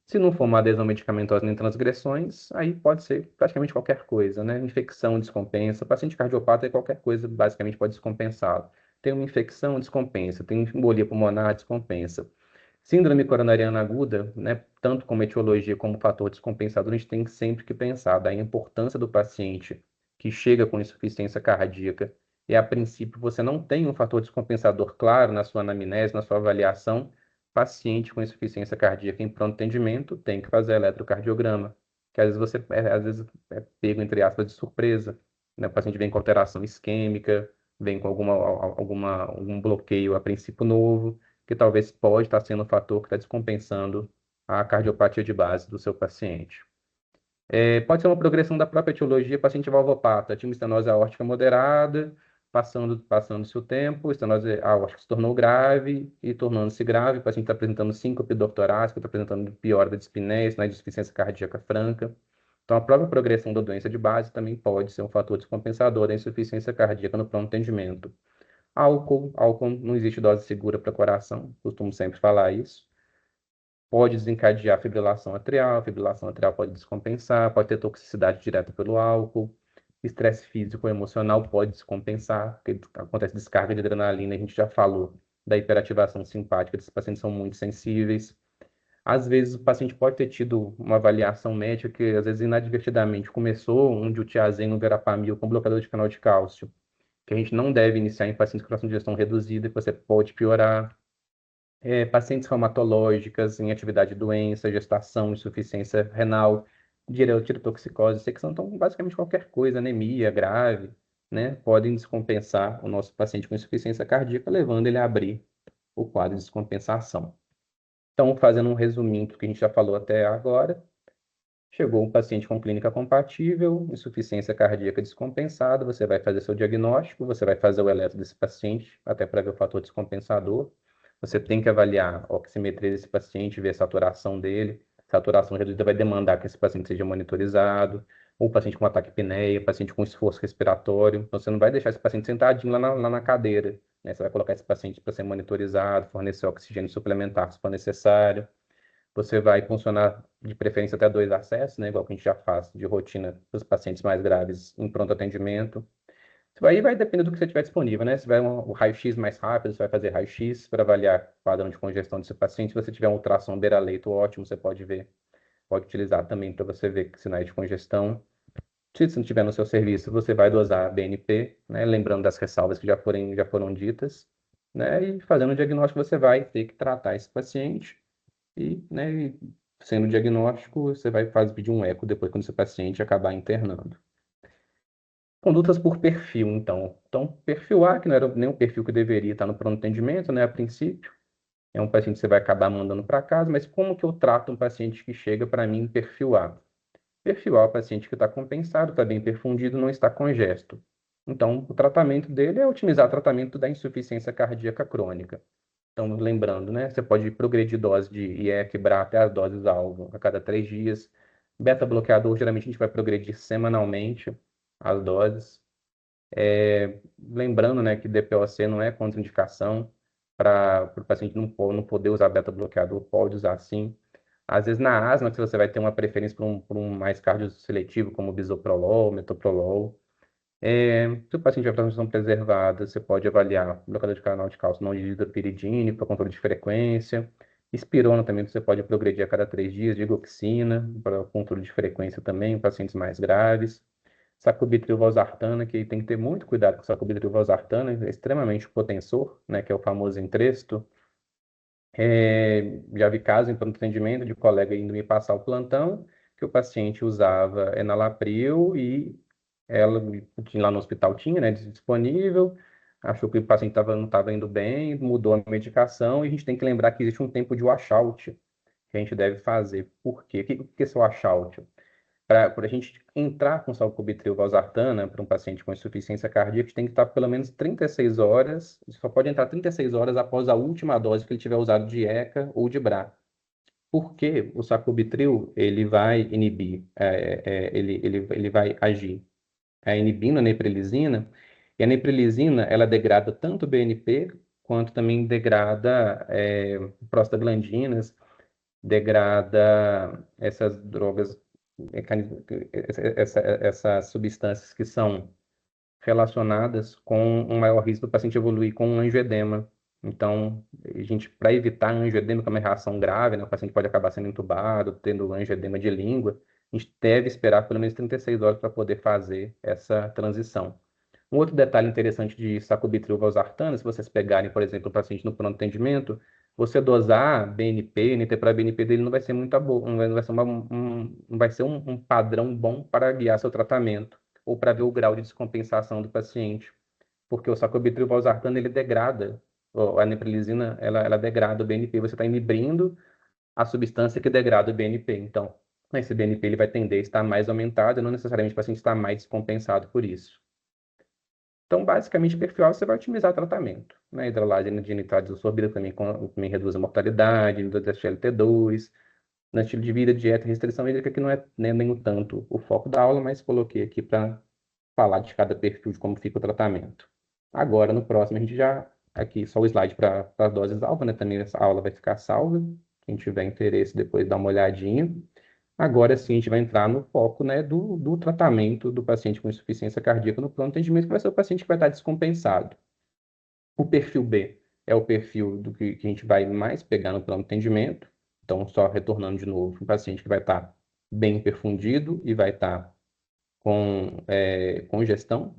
Se não for uma adesão medicamentosa nem transgressões, aí pode ser praticamente qualquer coisa, né? Infecção descompensa, paciente cardiopata é qualquer coisa, basicamente pode descompensá-lo. Tem uma infecção, descompensa. Tem embolia pulmonar, descompensa. Síndrome coronariana aguda, né, tanto como etiologia como fator descompensador, a gente tem sempre que pensar da importância do paciente que chega com insuficiência cardíaca e, a princípio, você não tem um fator descompensador claro na sua anamnese, na sua avaliação. Paciente com insuficiência cardíaca em pronto atendimento tem que fazer eletrocardiograma, que às vezes você às vezes é pego, entre aspas, de surpresa, né? O paciente vem com alteração isquêmica, vem com algum bloqueio a princípio novo, que talvez pode estar sendo um fator que está descompensando a cardiopatia de base do seu paciente. Pode ser uma progressão da própria etiologia, paciente valvopata, tinha uma estenose aórtica moderada, passando-se o tempo, a estenose aórtica se tornou grave e tornando-se grave, o paciente está apresentando síncope dortorácica, está apresentando piora da dispneia, sinais de insuficiência cardíaca franca. Então, a própria progressão da doença de base também pode ser um fator descompensador da insuficiência cardíaca no pronto atendimento. Álcool não existe dose segura para coração, costumo sempre falar isso. pode desencadear a fibrilação atrial pode descompensar, pode ter toxicidade direta pelo álcool, estresse físico ou emocional pode descompensar, porque acontece descarga de adrenalina, a gente já falou da hiperativação simpática, esses pacientes são muito sensíveis. Às vezes o paciente pode ter tido uma avaliação médica que, às vezes, inadvertidamente começou um diltiazem, um verapamil com bloqueador de canal de cálcio, que a gente não deve iniciar em pacientes com fração de digestão reduzida, que você pode piorar. Pacientes reumatológicas em atividade de doença, gestação, insuficiência renal, tirotoxicose, secção, então basicamente qualquer coisa, anemia grave, né, podem descompensar o nosso paciente com insuficiência cardíaca, levando ele a abrir o quadro de descompensação. Então, fazendo um resuminho do que a gente já falou até agora, chegou um paciente com clínica compatível, insuficiência cardíaca descompensada, você vai fazer seu diagnóstico, você vai fazer o eletro desse paciente, até para ver o fator descompensador. Você tem que avaliar a oximetria desse paciente, ver a saturação dele. Saturação reduzida vai demandar que esse paciente seja monitorizado, ou paciente com ataque apneia, paciente com esforço respiratório. Então, você não vai deixar esse paciente sentadinho lá na cadeira, né? Você vai colocar esse paciente para ser monitorizado, fornecer oxigênio suplementar se for necessário. Você vai funcionar de preferência até 2 acessos, né, igual que a gente já faz de rotina para os pacientes mais graves em pronto atendimento. Aí vai depender do que você tiver disponível, né? Se tiver o raio-x mais rápido, você vai fazer raio-x para avaliar o padrão de congestão desse paciente. Se você tiver um ultrassom beira-leito, ótimo, você pode ver, pode utilizar também para você ver sinais de congestão. Se você não tiver no seu serviço, você vai dosar BNP, né? Lembrando das ressalvas que já foram ditas, né? E fazendo o diagnóstico, você vai ter que tratar esse paciente e, né, sendo diagnóstico, você vai pedir um eco depois quando esse paciente acabar internando. Condutas por perfil, então. Então, perfil A, que não era nem o perfil que deveria estar no pronto atendimento, né, a princípio, é um paciente que você vai acabar mandando para casa, mas como que eu trato um paciente que chega para mim em perfil A? Perfil A é o paciente que está compensado, está bem perfundido, não está congesto. Então, o tratamento dele é otimizar o tratamento da insuficiência cardíaca crônica. Então, lembrando, né? Você pode progredir dose de IEC, BRA até as doses alvo a cada 3 dias. Beta-bloqueador, geralmente a gente vai progredir semanalmente as doses. Lembrando, né, que DPOC não é contraindicação para o paciente não poder usar beta-bloqueador, pode usar sim. Às vezes na asma, que você vai ter uma preferência por um mais cardioseletivo, como bisoprolol, metoprolol. Se o paciente tiver transmissão preservada, você pode avaliar bloqueador de canal de cálcio não dihidropiridínico para controle de frequência. Espirona também você pode progredir a cada 3 dias, digoxina para controle de frequência também em pacientes mais graves. Sacubitril valsartana, que tem que ter muito cuidado com sacubitril valsartana, é extremamente potensor, né, que é o famoso Entresto. Já vi caso em pronto atendimento de colega indo me passar o plantão, que o paciente usava enalapril e ela lá no hospital tinha, né, disponível, achou que o paciente não estava indo bem, mudou a medicação, e a gente tem que lembrar que existe um tempo de washout que a gente deve fazer. Por quê? O que é esse washout? Para a gente entrar com salcubitril valsartana para um paciente com insuficiência cardíaca, a gente tem que estar pelo menos 36 horas, só pode entrar 36 horas após a última dose que ele tiver usado de ECA ou de BRA. Porque o sacubitril, ele vai inibir, ele vai agir inibindo a neprilisina, e a neprilisina, ela degrada tanto o BNP, quanto também degrada prostaglandinas, degrada essas drogas, essas substâncias que são relacionadas com um maior risco do paciente evoluir com um angioedema. Então, a gente, para evitar angioedema, que é uma reação grave, né, o paciente pode acabar sendo entubado, tendo angioedema de língua, a gente deve esperar pelo menos 36 horas para poder fazer essa transição. Um outro detalhe interessante de sacubitril valsartana, se vocês pegarem, por exemplo, o paciente no pronto atendimento, você dosar BNP, NT para BNP dele não vai ser muito bom, não vai ser, não vai ser um padrão bom para guiar seu tratamento ou para ver o grau de descompensação do paciente, porque o sacubitril valsartana ele degrada, a neprilisina ela degrada o BNP, você está inibindo a substância que degrada o BNP, então esse BNP ele vai tender a estar mais aumentado e não necessariamente o paciente está mais descompensado por isso. Então, basicamente, perfil A você vai otimizar o tratamento. Né? Hidrolase de nitrato desorbido também reduz a mortalidade, reduz a SGLT2. No estilo de vida, dieta e restrição hídrica, que não é nem tanto o foco da aula, mas coloquei aqui para falar de cada perfil, de como fica o tratamento. Agora, no próximo, a gente já... Aqui, só o slide para as doses alfa, né? Também essa aula vai ficar salva. Quem tiver interesse, depois dá uma olhadinha. Agora sim, a gente vai entrar no foco, né, do tratamento do paciente com insuficiência cardíaca no plano de atendimento, que vai ser o paciente que vai estar descompensado. O perfil B é o perfil do que a gente vai mais pegar no plano de atendimento. Então, só retornando de novo, um paciente que vai estar bem perfundido e vai estar com congestão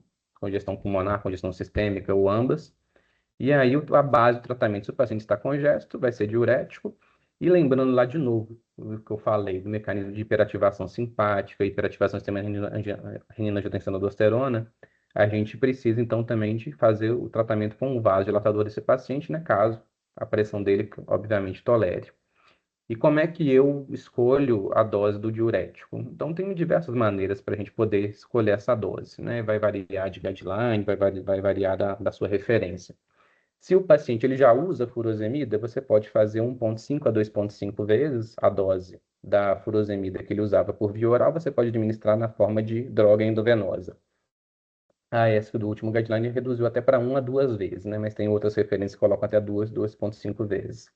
pulmonar, congestão sistêmica ou ambas. E aí, a base do tratamento, se o paciente está congesto, vai ser diurético. E lembrando lá de novo o que eu falei do mecanismo de hiperativação simpática, hiperativação do sistema renina-angiotensina-aldosterona, a gente precisa então também de fazer o tratamento com o vasodilatador desse paciente, né, caso a pressão dele, obviamente, tolere. E como é que eu escolho a dose do diurético? Então, tem diversas maneiras para a gente poder escolher essa dose, né? Vai variar de guideline, vai variar da sua referência. Se o paciente ele já usa furosemida, você pode fazer 1,5 a 2,5 vezes a dose da furosemida que ele usava por via oral, você pode administrar na forma de droga endovenosa. A ESC do último guideline reduziu até para 1 a 2 vezes, né? Mas tem outras referências que colocam até 2,5 vezes.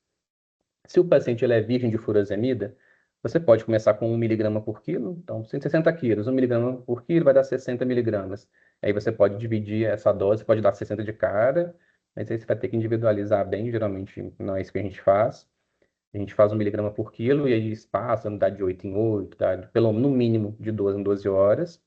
Se o paciente ele é virgem de furosemida, você pode começar com 1 miligrama por quilo, então 160 quilos, 1 miligrama por quilo vai dar 60 miligramas. Aí você pode dividir essa dose, pode dar 60 de cara, mas aí você vai ter que individualizar bem, geralmente não é isso que a gente faz. A gente faz 1 miligrama por quilo e aí espaça, dá de 8 em 8, dá no mínimo de 12 em 12 horas.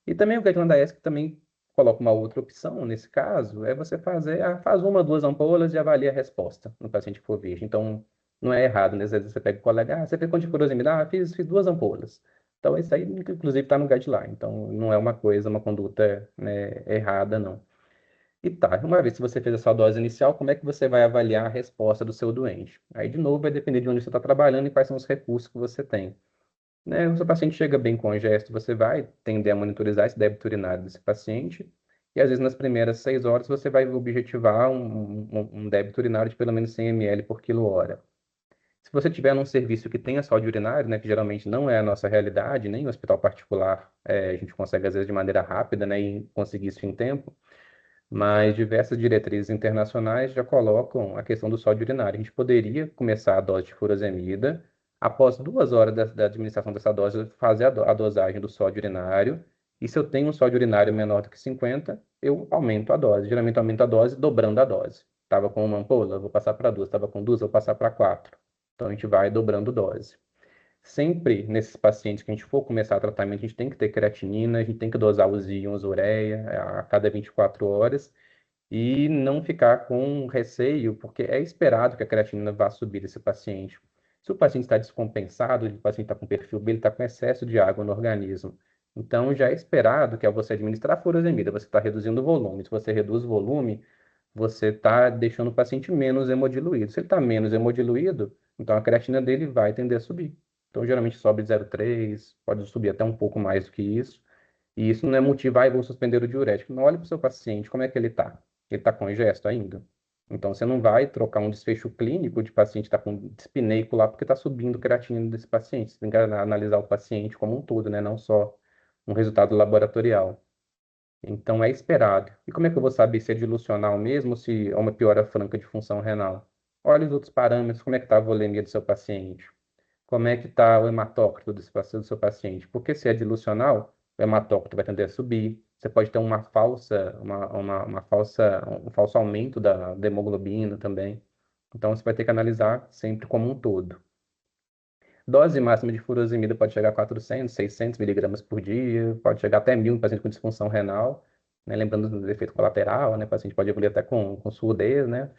E também o guideline da ESC também coloca uma outra opção, nesse caso, é você faz 1, 2 ampolas e avalia a resposta no paciente que for virgem. Então, não é errado, né? Às vezes você pega o colega, você fez quanto de furosemida? Fiz 2 ampolas. Então, isso aí, inclusive, está no guideline. Então, não é uma conduta, né, errada, não. E tá, uma vez que você fez a sua dose inicial, como é que você vai avaliar a resposta do seu doente? Aí, de novo, vai depender de onde você está trabalhando e quais são os recursos que você tem, né? O seu paciente chega bem congesto, você vai tender a monitorizar esse débito urinário desse paciente, e às vezes nas primeiras 6 horas você vai objetivar um débito urinário de pelo menos 100 ml por quilo-hora. Se você tiver num serviço que tenha sódio urinário, né, que geralmente não é a nossa realidade, nem em hospital particular, a gente consegue às vezes de maneira rápida, né, e conseguir isso em tempo, mas diversas diretrizes internacionais já colocam a questão do sódio urinário. A gente poderia começar a dose de furosemida, após 2 horas da administração dessa dose, fazer a dosagem do sódio urinário, e se eu tenho um sódio urinário menor do que 50, eu aumento a dose. Geralmente eu aumento a dose dobrando a dose. Estava com uma ampola, vou passar para duas. Estava com duas, vou passar para quatro. Então a gente vai dobrando dose. Sempre nesses pacientes que a gente for começar o tratamento, a gente tem que ter creatinina, a gente tem que dosar os íons ureia a cada 24 horas e não ficar com receio, porque é esperado que a creatinina vá subir desse paciente. Se o paciente está descompensado, o paciente está com perfil B, ele está com excesso de água no organismo. Então, já é esperado que ao você administrar a furosemida, você está reduzindo o volume. Se você reduz o volume, você está deixando o paciente menos hemodiluído. Se ele está menos hemodiluído, então a creatina dele vai tender a subir. Então, geralmente sobe de 0,3, pode subir até um pouco mais do que isso. E isso não é motivo, vou suspender o diurético. Não, olhe para o seu paciente, como é que ele está? Ele está congesto ainda? Então, você não vai trocar um desfecho clínico de paciente que está com dispneico lá porque está subindo creatinina desse paciente. Você tem que analisar o paciente como um todo, né? Não só um resultado laboratorial. Então, é esperado. E como é que eu vou saber se é dilucional mesmo ou se é uma piora franca de função renal? Olha os outros parâmetros, como é que está a volemia do seu paciente? Como é que está o hematócrito do seu paciente? Porque se é dilucional, o hematócrito vai tender a subir. Você pode ter um falso aumento da hemoglobina também. Então, você vai ter que analisar sempre como um todo. Dose máxima de furosemida pode chegar a 400, 600 miligramas por dia, pode chegar até 1.000 em paciente com disfunção renal, né? Lembrando do efeito colateral, né? O paciente pode evoluir até com surdez, né?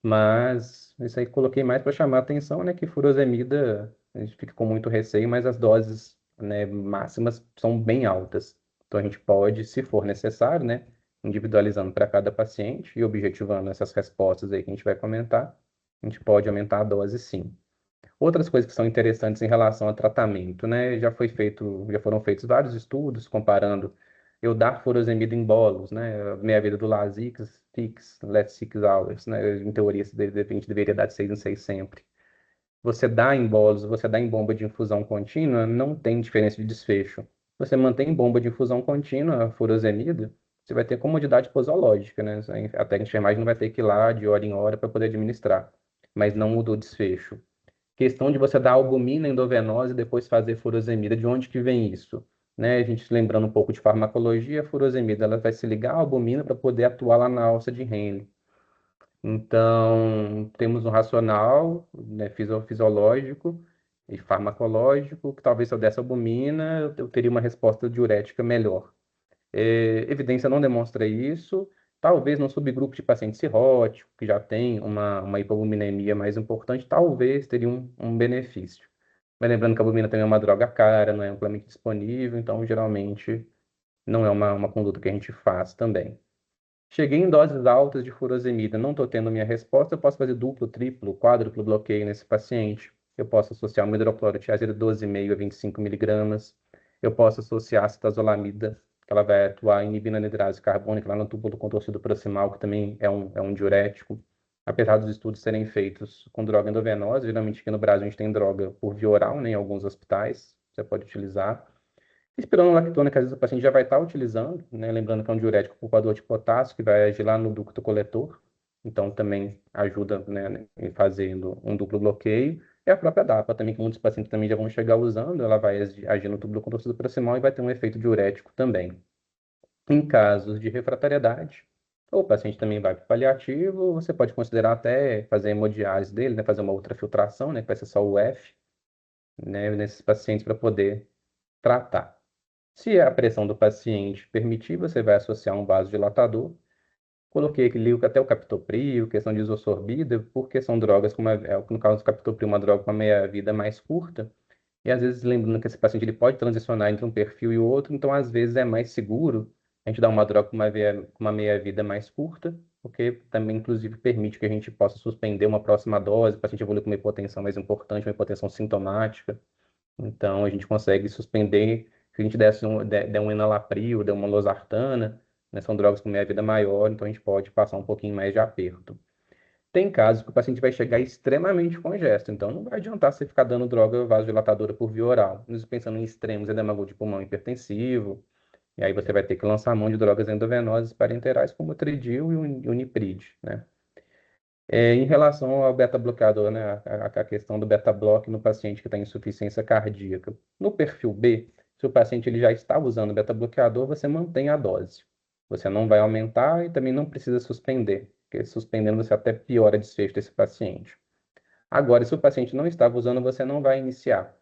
Mas isso aí coloquei mais para chamar a atenção, né? Que furosemida, a gente fica com muito receio, mas as doses, né, máximas são bem altas. Então a gente pode, se for necessário, né? Individualizando para cada paciente e objetivando essas respostas aí que a gente vai comentar, a gente pode aumentar a dose sim. Outras coisas que são interessantes em relação ao tratamento, né? Já foram feitos vários estudos comparando eu dar furosemida em bolos, né? Meia vida do Lasix, fix, let 6 hours, né? Em teoria, a gente deveria dar de 6 em 6 sempre. Você dá em bolos, você dá em bomba de infusão contínua, não tem diferença de desfecho. Você mantém em bomba de infusão contínua a furosemida, você vai ter comodidade posológica, né? A técnica de enfermagem não vai ter que ir lá de hora em hora para poder administrar, mas não muda o desfecho. Questão de você dar albumina endovenosa e depois fazer furosemida. De onde que vem isso? Né? A gente lembrando um pouco de farmacologia, a furosemida ela vai se ligar à albumina para poder atuar lá na alça de Henle. Então, temos um racional, né, fisiológico e farmacológico, que talvez se eu desse albumina, eu teria uma resposta diurética melhor. Evidência não demonstra isso. Talvez no subgrupo de paciente cirrótico, que já tem uma hipoalbuminemia mais importante, talvez teria um benefício. Mas lembrando que a albumina também é uma droga cara, não é amplamente disponível, então geralmente não é uma conduta que a gente faz também. Cheguei em doses altas de furosemida, não estou tendo minha resposta, eu posso fazer duplo, triplo, quádruplo bloqueio nesse paciente. Eu posso associar uma hidroclorotiazida 12,5 a 25 miligramas. Eu posso associar a citazolamida, que ela vai atuar inibindo a anidrase carbônica lá no túbulo contorcido proximal, que também é um diurético. Apesar dos estudos serem feitos com droga endovenosa, geralmente aqui no Brasil a gente tem droga por via oral, né, em alguns hospitais, você pode utilizar. Espironolactona, que às vezes o paciente já vai estar utilizando, né? Lembrando que é um diurético poupador de potássio, que vai agir lá no ducto coletor, então também ajuda, né, em fazendo um duplo bloqueio. E a própria DAPA também, que muitos pacientes também já vão chegar usando, ela vai agir no túbulo contorcido proximal e vai ter um efeito diurético também. Em casos de refratariedade, o paciente também vai para o paliativo, você pode considerar até fazer a hemodiálise dele, né, fazer uma ultrafiltração, né, que vai ser só o F, né, nesses pacientes para poder tratar. Se a pressão do paciente permitir, você vai associar um vasodilatador. Coloquei aqui até o captopril, questão de isosorbida, porque são drogas, no caso do captopril, uma droga com uma meia-vida mais curta. E às vezes, lembrando que esse paciente ele pode transicionar entre um perfil e outro, então às vezes é mais seguro a gente dar uma droga com uma meia-vida mais curta, porque também, inclusive, permite que a gente possa suspender uma próxima dose, o paciente evolui com uma hipotensão mais importante, uma hipotensão sintomática. Então, a gente consegue suspender, se a gente der um enalapril, der uma losartana, né, são drogas com meia-vida maior, então a gente pode passar um pouquinho mais de aperto. Tem casos que o paciente vai chegar extremamente congesto, então não vai adiantar você ficar dando droga vasodilatadora por via oral. Mas pensando em extremos, edema de pulmão hipertensivo, e aí você vai ter que lançar mão de drogas endovenosas parenterais, como o Tridil e o Unipride, né? Em relação ao beta-bloqueador, né, a questão do beta-bloque no paciente que está em insuficiência cardíaca. No perfil B, se o paciente ele já está usando beta-bloqueador, você mantém a dose. Você não vai aumentar e também não precisa suspender, porque suspendendo você até piora o desfecho desse paciente. Agora, se o paciente não estava usando, você não vai iniciar.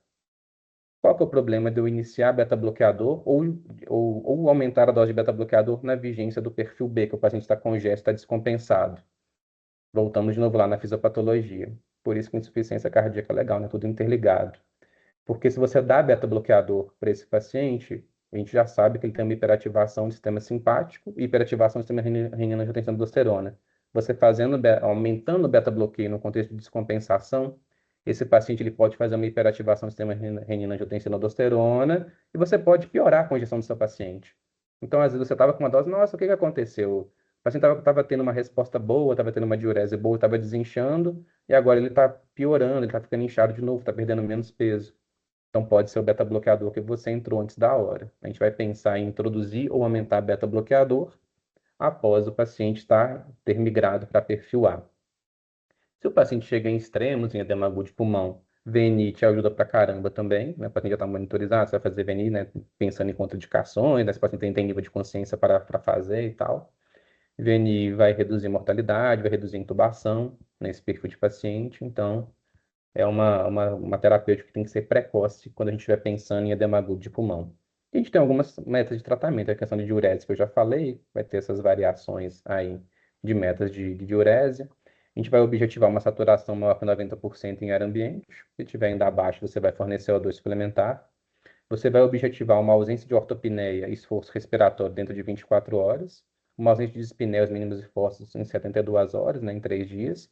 Qual que é o problema de eu iniciar beta-bloqueador ou aumentar a dose de beta-bloqueador na vigência do perfil B, que o paciente está congesto, está descompensado? Voltamos de novo lá na fisiopatologia. Por isso que a insuficiência cardíaca é legal, né? Tudo interligado. Porque se você dá beta-bloqueador para esse paciente, a gente já sabe que ele tem uma hiperativação do sistema simpático e hiperativação do sistema renina-angiotensina-aldosterona. Você aumentando o beta-bloqueio no contexto de descompensação, esse paciente ele pode fazer uma hiperativação do sistema renina-angiotensina-aldosterona e você pode piorar a congestão do seu paciente. Então, às vezes você estava com uma dose, nossa, o que que aconteceu? O paciente estava tendo uma resposta boa, estava tendo uma diurese boa, estava desinchando, e agora ele está piorando, ele está ficando inchado de novo, está perdendo menos peso. Então, pode ser o beta-bloqueador que você entrou antes da hora. A gente vai pensar em introduzir ou aumentar beta-bloqueador após o paciente ter migrado para perfil A. Se o paciente chega em extremos, em edema agudo de pulmão, VNI te ajuda pra caramba também, né? O paciente já está monitorizado, você vai fazer VNI, né? Pensando em contraindicações, né? Se o paciente tem nível de consciência para fazer e tal. VNI vai reduzir mortalidade, vai reduzir intubação nesse perfil de paciente, então é uma terapêutica que tem que ser precoce quando a gente estiver pensando em edema agudo de pulmão. A gente tem algumas metas de tratamento, a questão de diurese que eu já falei, vai ter essas variações aí de metas de diurese. A gente vai objetivar uma saturação maior que 90% em ar ambiente. Se estiver ainda abaixo, você vai fornecer O2 suplementar. Você vai objetivar uma ausência de ortopneia e esforço respiratório dentro de 24 horas, uma ausência de dispneia, os mínimos esforços em 72 horas, né, em 3 dias,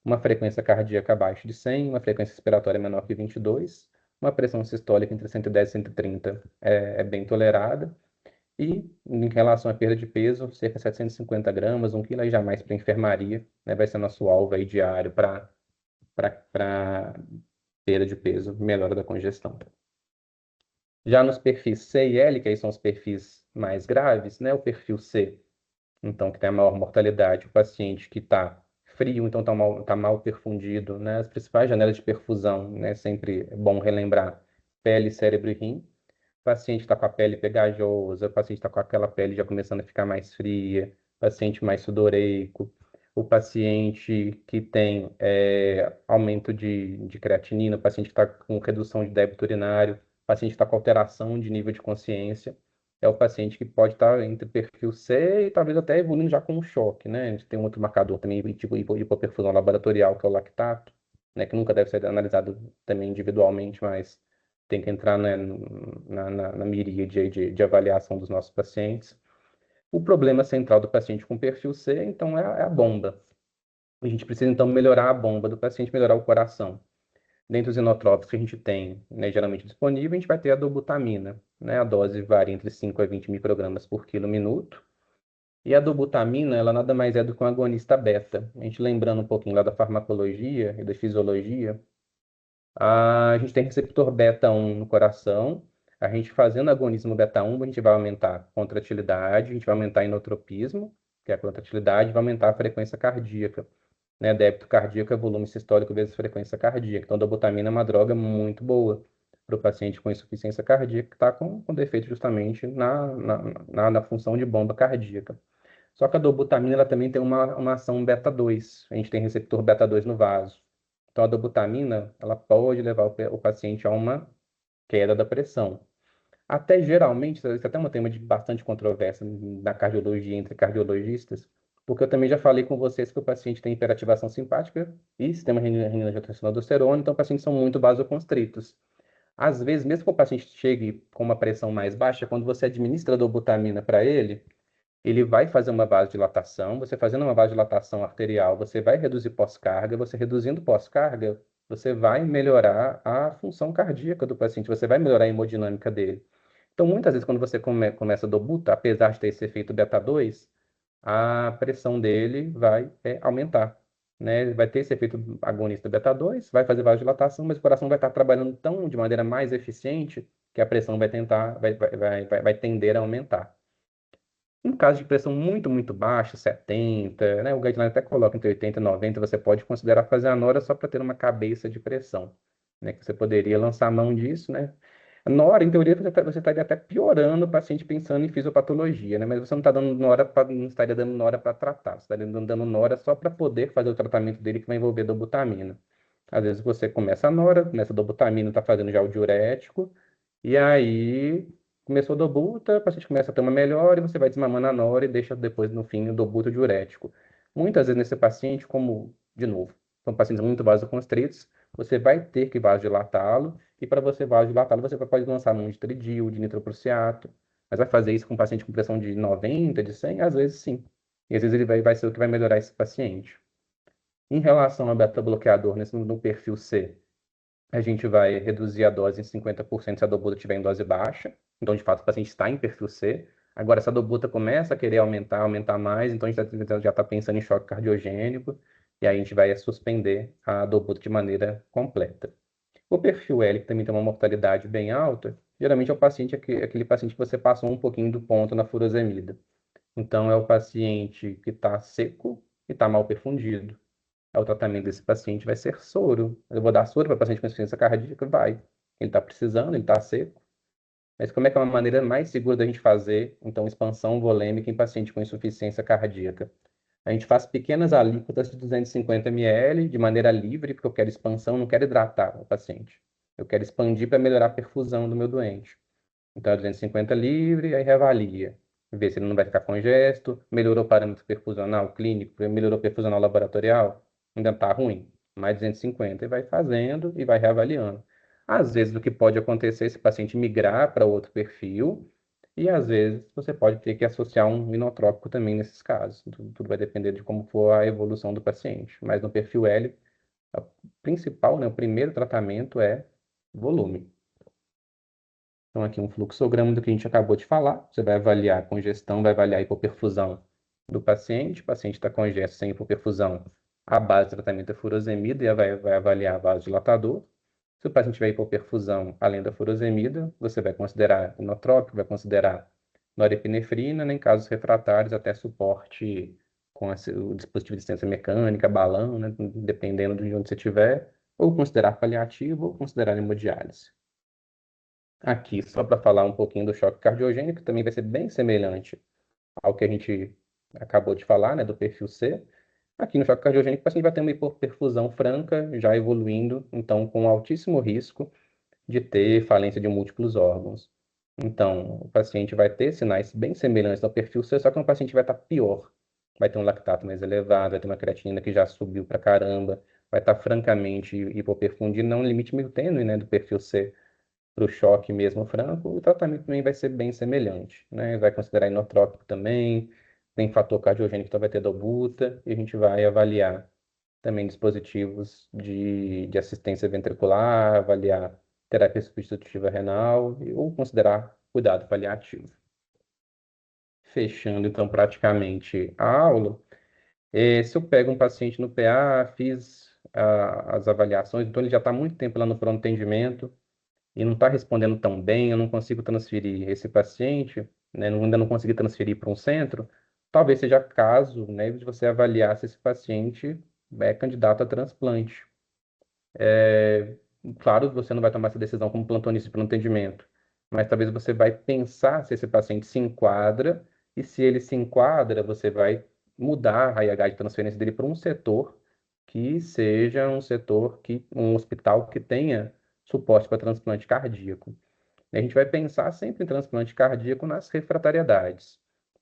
uma frequência cardíaca abaixo de 100, uma frequência respiratória menor que 22, uma pressão sistólica entre 110 e 130 é bem tolerada, e em relação à perda de peso, cerca de 750 gramas, 1 quilo, aí jamais para enfermaria, né, vai ser nosso alvo aí diário para perda de peso, melhora da congestão. Já nos perfis C e L, que aí são os perfis mais graves, né, o perfil C, então, que tem a maior mortalidade, o paciente que está frio, então tá mal perfundido, né? As principais janelas de perfusão, né? Sempre é bom relembrar: pele, cérebro e rim. O paciente está com a pele pegajosa, o paciente está com aquela pele já começando a ficar mais fria, paciente mais sudoreico, o paciente que tem aumento de creatinina, o paciente que está com redução de débito urinário, o paciente que está com alteração de nível de consciência, é o paciente que pode estar entre perfil C e talvez até evoluindo já com um choque, né? A gente tem um outro marcador também, tipo hipoperfusão laboratorial, que é o lactato, né? Que nunca deve ser analisado também individualmente, mas tem que entrar, né, na miríade aí de avaliação dos nossos pacientes. O problema central do paciente com perfil C, então, é a bomba. A gente precisa, então, melhorar a bomba do paciente, melhorar o coração. Dentre os inotrópicos que a gente tem, né, geralmente disponível, a gente vai ter a dobutamina, né? A dose varia entre 5 a 20 microgramas por quilo minuto. E a dobutamina, ela nada mais é do que um agonista beta. A gente lembrando um pouquinho lá da farmacologia e da fisiologia, a gente tem receptor beta 1 no coração. A gente fazendo agonismo beta 1, a gente vai aumentar a contratilidade, a gente vai aumentar a inotropismo, que é a contratilidade, vai aumentar a frequência cardíaca, né? Débito cardíaco é volume sistólico vezes frequência cardíaca. Então, a dobutamina é uma droga muito boa para o paciente com insuficiência cardíaca que está com defeito justamente na função de bomba cardíaca. Só que a dobutamina ela também tem uma ação beta 2. A gente tem receptor beta 2 no vaso. Então, a dobutamina ela pode levar o paciente a uma queda da pressão. Até geralmente, isso é até um tema de bastante controvérsia na cardiologia entre cardiologistas, porque eu também já falei com vocês que o paciente tem hiperativação simpática e sistema renina-angiotensina-aldosterona, então pacientes são muito vasoconstritos. Às vezes, mesmo que o paciente chegue com uma pressão mais baixa, quando você administra a dobutamina para ele vai fazer uma vasodilatação. Você fazendo uma vasodilatação arterial, você vai reduzir pós-carga. Você reduzindo pós-carga, você vai melhorar a função cardíaca do paciente, você vai melhorar a hemodinâmica dele. Então, muitas vezes, quando você começa a dobuta, apesar de ter esse efeito beta 2, a pressão dele vai aumentar, né? Ele vai ter esse efeito agonista beta 2, vai fazer vasodilatação, mas o coração vai estar trabalhando de maneira mais eficiente que a pressão vai tender a aumentar. Em caso de pressão muito, muito baixa, 70, né, o guideline até coloca entre 80 e 90, você pode considerar fazer a nora só para ter uma cabeça de pressão, né, que você poderia lançar a mão disso, né. A nora, em teoria, você estaria até piorando o paciente pensando em fisiopatologia, né, mas você não está dando nora não estaria dando nora para tratar, você estaria dando nora só para poder fazer o tratamento dele que vai envolver dobutamina. Às vezes você começa a nora, começa a dobutamina, está fazendo já o diurético, e aí começou a dobuta, o paciente começa a ter uma melhora e você vai desmamando a nora e deixa depois, no fim, o dobuta diurético. Muitas vezes nesse paciente, como, de novo, são pacientes muito vasoconstritos, você vai ter que vasodilatá-lo e para você vasodilatá-lo, você pode lançar mão de tridil, de nitroprussiato, mas vai fazer isso com um paciente com pressão de 90, de 100? Às vezes sim. E às vezes ele vai ser o que vai melhorar esse paciente. Em relação ao beta-bloqueador, no perfil C, a gente vai reduzir a dose em 50% se a dobuta estiver em dose baixa. Então, de fato, o paciente está em perfil C. Agora, se a dobuta começa a querer aumentar mais, então a gente já está pensando em choque cardiogênico, e aí a gente vai suspender a dobuta de maneira completa. O perfil L, que também tem uma mortalidade bem alta, geralmente é o paciente, aquele paciente que você passou um pouquinho do ponto na furosemida. Então, é o paciente que está seco e está mal perfundido. O tratamento desse paciente vai ser soro. Eu vou dar soro para paciente com insuficiência cardíaca? Vai. Ele está precisando, ele está seco. Mas como é que é uma maneira mais segura da gente fazer, então, expansão volêmica em paciente com insuficiência cardíaca? A gente faz pequenas alíquotas de 250 ml de maneira livre, porque eu quero expansão, não quero hidratar o paciente. Eu quero expandir para melhorar a perfusão do meu doente. Então, é 250 livre, aí reavalia. Vê se ele não vai ficar congesto, melhorou o parâmetro perfusional clínico, melhorou o perfusional laboratorial, ainda está ruim. Mais 250 e vai fazendo e vai reavaliando. Às vezes, o que pode acontecer é esse paciente migrar para outro perfil, e às vezes você pode ter que associar um inotrópico também nesses casos. Tudo vai depender de como for a evolução do paciente. Mas no perfil L, a principal, né, o primeiro tratamento é volume. Então, aqui um fluxograma do que a gente acabou de falar. Você vai avaliar a congestão, vai avaliar a hipoperfusão do paciente. O paciente está congesto sem hipoperfusão. A base do tratamento é furosemida e vai avaliar vasodilatador. Se o paciente tiver hipoperfusão além da furosemida, você vai considerar inotrópico, vai considerar norepinefrina, em casos refratários, até suporte com o dispositivo de assistência mecânica, balão, né, dependendo de onde você estiver, ou considerar paliativo ou considerar hemodiálise. Aqui, só para falar um pouquinho do choque cardiogênico, também vai ser bem semelhante ao que a gente acabou de falar, né, do perfil C. Aqui no choque cardiogênico, o paciente vai ter uma hipoperfusão franca, já evoluindo, então com altíssimo risco de ter falência de múltiplos órgãos. Então, o paciente vai ter sinais bem semelhantes ao perfil C, só que o paciente vai estar pior. Vai ter um lactato mais elevado, vai ter uma creatinina que já subiu para caramba, vai estar francamente hipoperfundido, não um limite meio tênue, né, do perfil C para o choque mesmo franco. O tratamento também vai ser bem semelhante, né? Vai considerar inotrópico também, tem fator cardiogênico, então vai ter dobuta, e a gente vai avaliar também dispositivos de assistência ventricular, avaliar terapia substitutiva renal ou considerar cuidado paliativo. Fechando, então, praticamente a aula, se eu pego um paciente no PA, fiz as avaliações, então ele já está há muito tempo lá no pronto atendimento e não está respondendo tão bem, eu não consigo transferir esse paciente, né, ainda não consegui transferir para um centro, talvez seja caso, né, de você avaliar se esse paciente é candidato a transplante. Claro, você não vai tomar essa decisão como plantonista de pronto atendimento, mas talvez você vai pensar se esse paciente se enquadra, e se ele se enquadra, você vai mudar a IH de transferência dele para um setor que seja um hospital que tenha suporte para transplante cardíaco. A gente vai pensar sempre em transplante cardíaco nas refratariedades.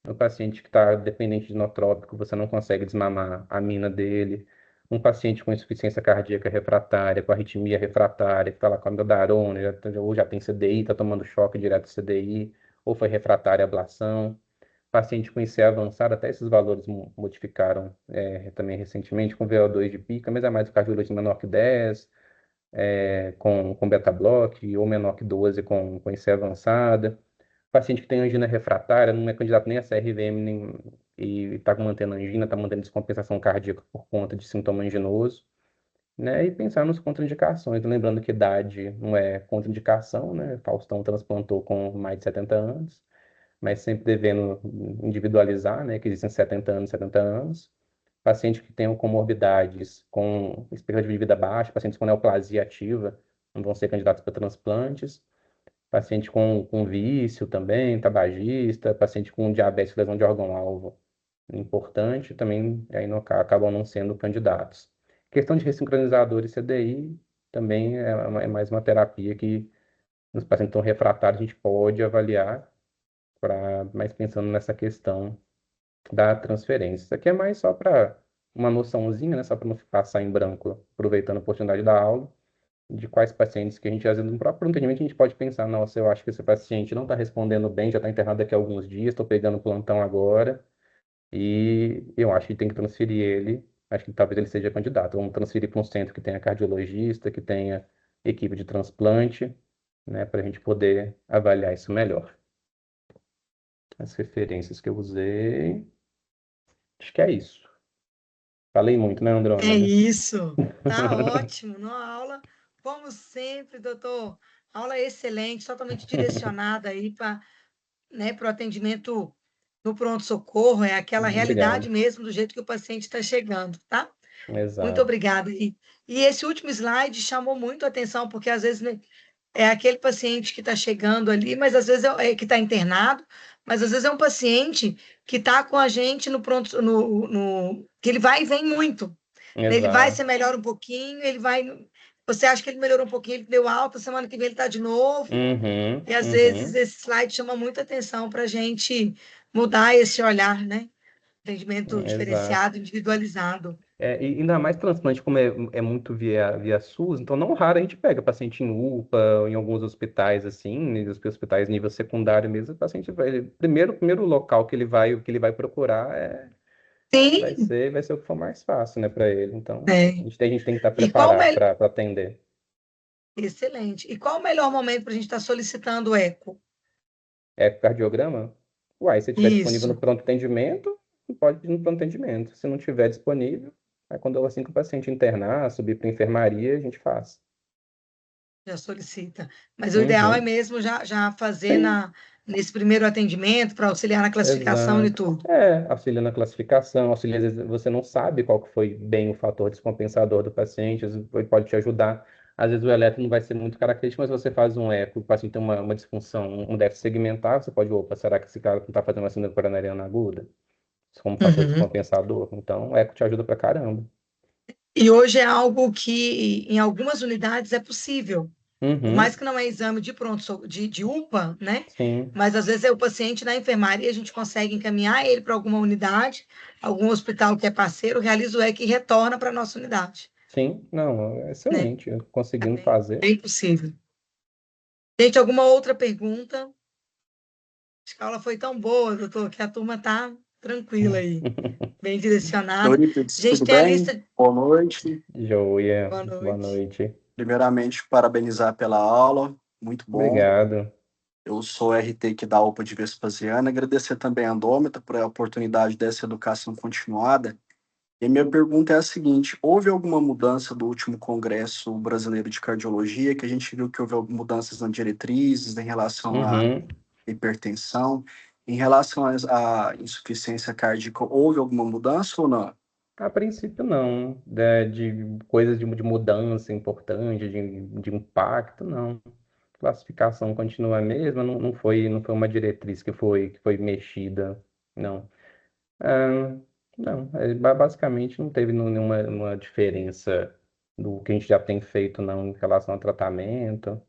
O paciente que está dependente de inotrópico, você não consegue desmamar a mina dele. Um paciente com insuficiência cardíaca refratária, com arritmia refratária, que está lá com amiodarona, ou já tem CDI, está tomando choque direto CDI, ou foi refratária à ablação. Paciente com IC avançado, até esses valores modificaram também recentemente, com VO2 de pica, mas é mais o cardiologista menor que 10, com beta-block, ou menor que 12 com IC avançada. Paciente que tem angina refratária, não é candidato nem a CRVM, e está mantendo angina, está mantendo descompensação cardíaca por conta de sintoma anginoso, né? E pensar nos contraindicações, lembrando que idade não é contraindicação, né? Faustão transplantou com mais de 70 anos, mas sempre devendo individualizar, né? Que existem 70 anos, 70 anos. Paciente que tenham comorbidades com expectativa de vida baixa, pacientes com neoplasia ativa, não vão ser candidatos para transplantes. Paciente com vício também, tabagista, paciente com diabetes, lesão de órgão-alvo importante, também aí não, acabam não sendo candidatos. Questão de ressincronizador e CDI também é mais uma terapia que nos pacientes tão refratários a gente pode avaliar, mais pensando nessa questão da transferência. Isso aqui é mais só para uma noçãozinha, né, só para não passar em branco, aproveitando a oportunidade da aula de quais pacientes que a gente, às vezes, no próprio atendimento, a gente pode pensar, nossa, eu acho que esse paciente não está respondendo bem, já está internado daqui a alguns dias, estou pegando plantão agora, e eu acho que tem que transferir ele, acho que talvez ele seja candidato. Vamos transferir para um centro que tenha cardiologista, que tenha equipe de transplante, né, para a gente poder avaliar isso melhor. As referências que eu usei, acho que é isso. Falei muito, né, É Andrômeda? isso, tá ótimo. Na aula, como sempre, doutor, aula excelente, totalmente direcionada aí para, né, para o atendimento no pronto-socorro, é aquela realidade Obrigado. mesmo, do jeito que o paciente está chegando, tá? Muito Exato. obrigada. E esse último slide chamou muito a atenção, porque às vezes, né, é aquele paciente que está chegando ali, mas às vezes que está internado, mas às vezes é um paciente que está com a gente no pronto, que ele vai e vem muito. Ele vai, Exato. você melhora um pouquinho, ele vai. Você acha que ele melhorou um pouquinho, ele deu alta, semana que vem ele está de novo. Uhum, E às vezes uhum. esse slide chama muita atenção para a gente mudar esse olhar, né? Atendimento Exato. diferenciado, individualizado. E ainda mais transplante, como é muito via SUS, então não raro a gente pega paciente em UPA, em alguns hospitais assim, nos hospitais nível secundário mesmo, o paciente vai, primeiro local que ele vai procurar vai Sim, ser, vai ser o que for mais fácil, né, para ele. Então, é. a gente tem que estar E qual o preparado para atender. Excelente. E qual o melhor momento para a gente estar solicitando o eco? Ecocardiograma? Uai, se estiver disponível no Isso. pronto atendimento, pode pedir no pronto atendimento. Se não estiver disponível, aí quando assim que o paciente internar, subir para enfermaria, a gente faz. Já solicita. Mas o ideal é Uhum. mesmo já fazer Sim, nesse primeiro atendimento para auxiliar na classificação e exato. tudo. É, auxilia na classificação, auxilia, às vezes você não sabe qual que foi bem o fator descompensador do paciente, às vezes pode te ajudar. Às vezes o eletro não vai ser muito característico, mas você faz um eco, o paciente tem uma disfunção, um déficit segmentar, você pode, opa, será que esse cara não está fazendo uma síndrome coronariana aguda? Como fator Uhum. descompensador. Então, o eco te ajuda pra caramba. E hoje é algo que em algumas unidades é possível. Por mais Uhum, que não é exame de pronto, de UPA, né? sim, Mas às vezes é o paciente na enfermaria, a gente consegue encaminhar ele para alguma unidade, algum hospital que é parceiro, realiza o EC e retorna para a nossa unidade, sim, não, é né? excelente. Eu É conseguindo bem, fazer. bem possível. Gente, alguma outra pergunta? Acho que a aula foi tão boa, doutor, que a turma está tranquila aí, bem direcionada. A Eurípides, gente tudo tem a bem? lista. Boa noite. Joia, Boa boa noite. noite. Primeiramente, parabenizar pela aula, muito bom. Obrigado. Eu sou RT aqui da UPA de Vespasiano. Agradecer também a Andômeda por a oportunidade dessa educação continuada. E minha pergunta é a seguinte: houve alguma mudança do último Congresso Brasileiro de Cardiologia, que a gente viu que houve mudanças nas diretrizes em relação à Uhum. hipertensão, em relação à insuficiência cardíaca, houve alguma mudança ou não? A princípio, não. De coisas de mudança importante, de impacto, não. Classificação continua a mesma, não foi uma diretriz que foi mexida, não. Ah, não, basicamente não teve nenhuma diferença do que a gente já tem feito não, em relação ao tratamento.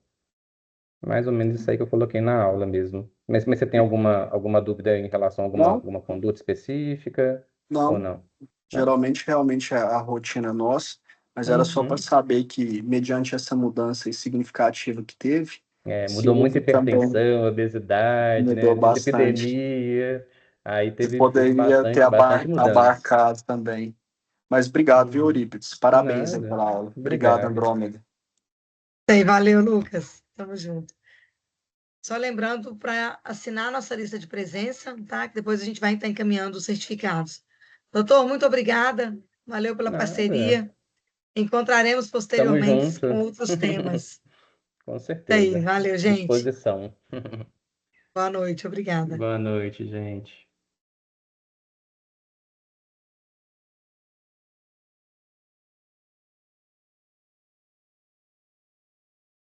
Mais ou menos isso aí que eu coloquei na aula mesmo. Mas você tem alguma dúvida em relação a alguma, Não, alguma conduta específica ou não. não? Não. Geralmente, realmente, é a rotina nossa, mas era só para Uhum. saber que, mediante essa mudança significativa que teve, É, se mudou muito houve também, hipertensão, obesidade, né? mudou bastante. Dislipidemia. Aí Se teve poderia ter bastante mudança. abarcado também. Mas obrigado, viu, Uhum. Eurípides? Parabéns aí Nada. pela aula. Obrigado, Obrigado. Andrômeda. Aí, valeu, Lucas. Tamo junto. Só lembrando para assinar a nossa lista de presença, tá? Que depois a gente vai estar encaminhando os certificados. Doutor, muito obrigada. Valeu pela Nada. parceria. Encontraremos Tamo posteriormente com junto. outros temas. Com Tá aí, certeza. valeu, gente. Disposição. Boa noite, obrigada. Boa noite, gente.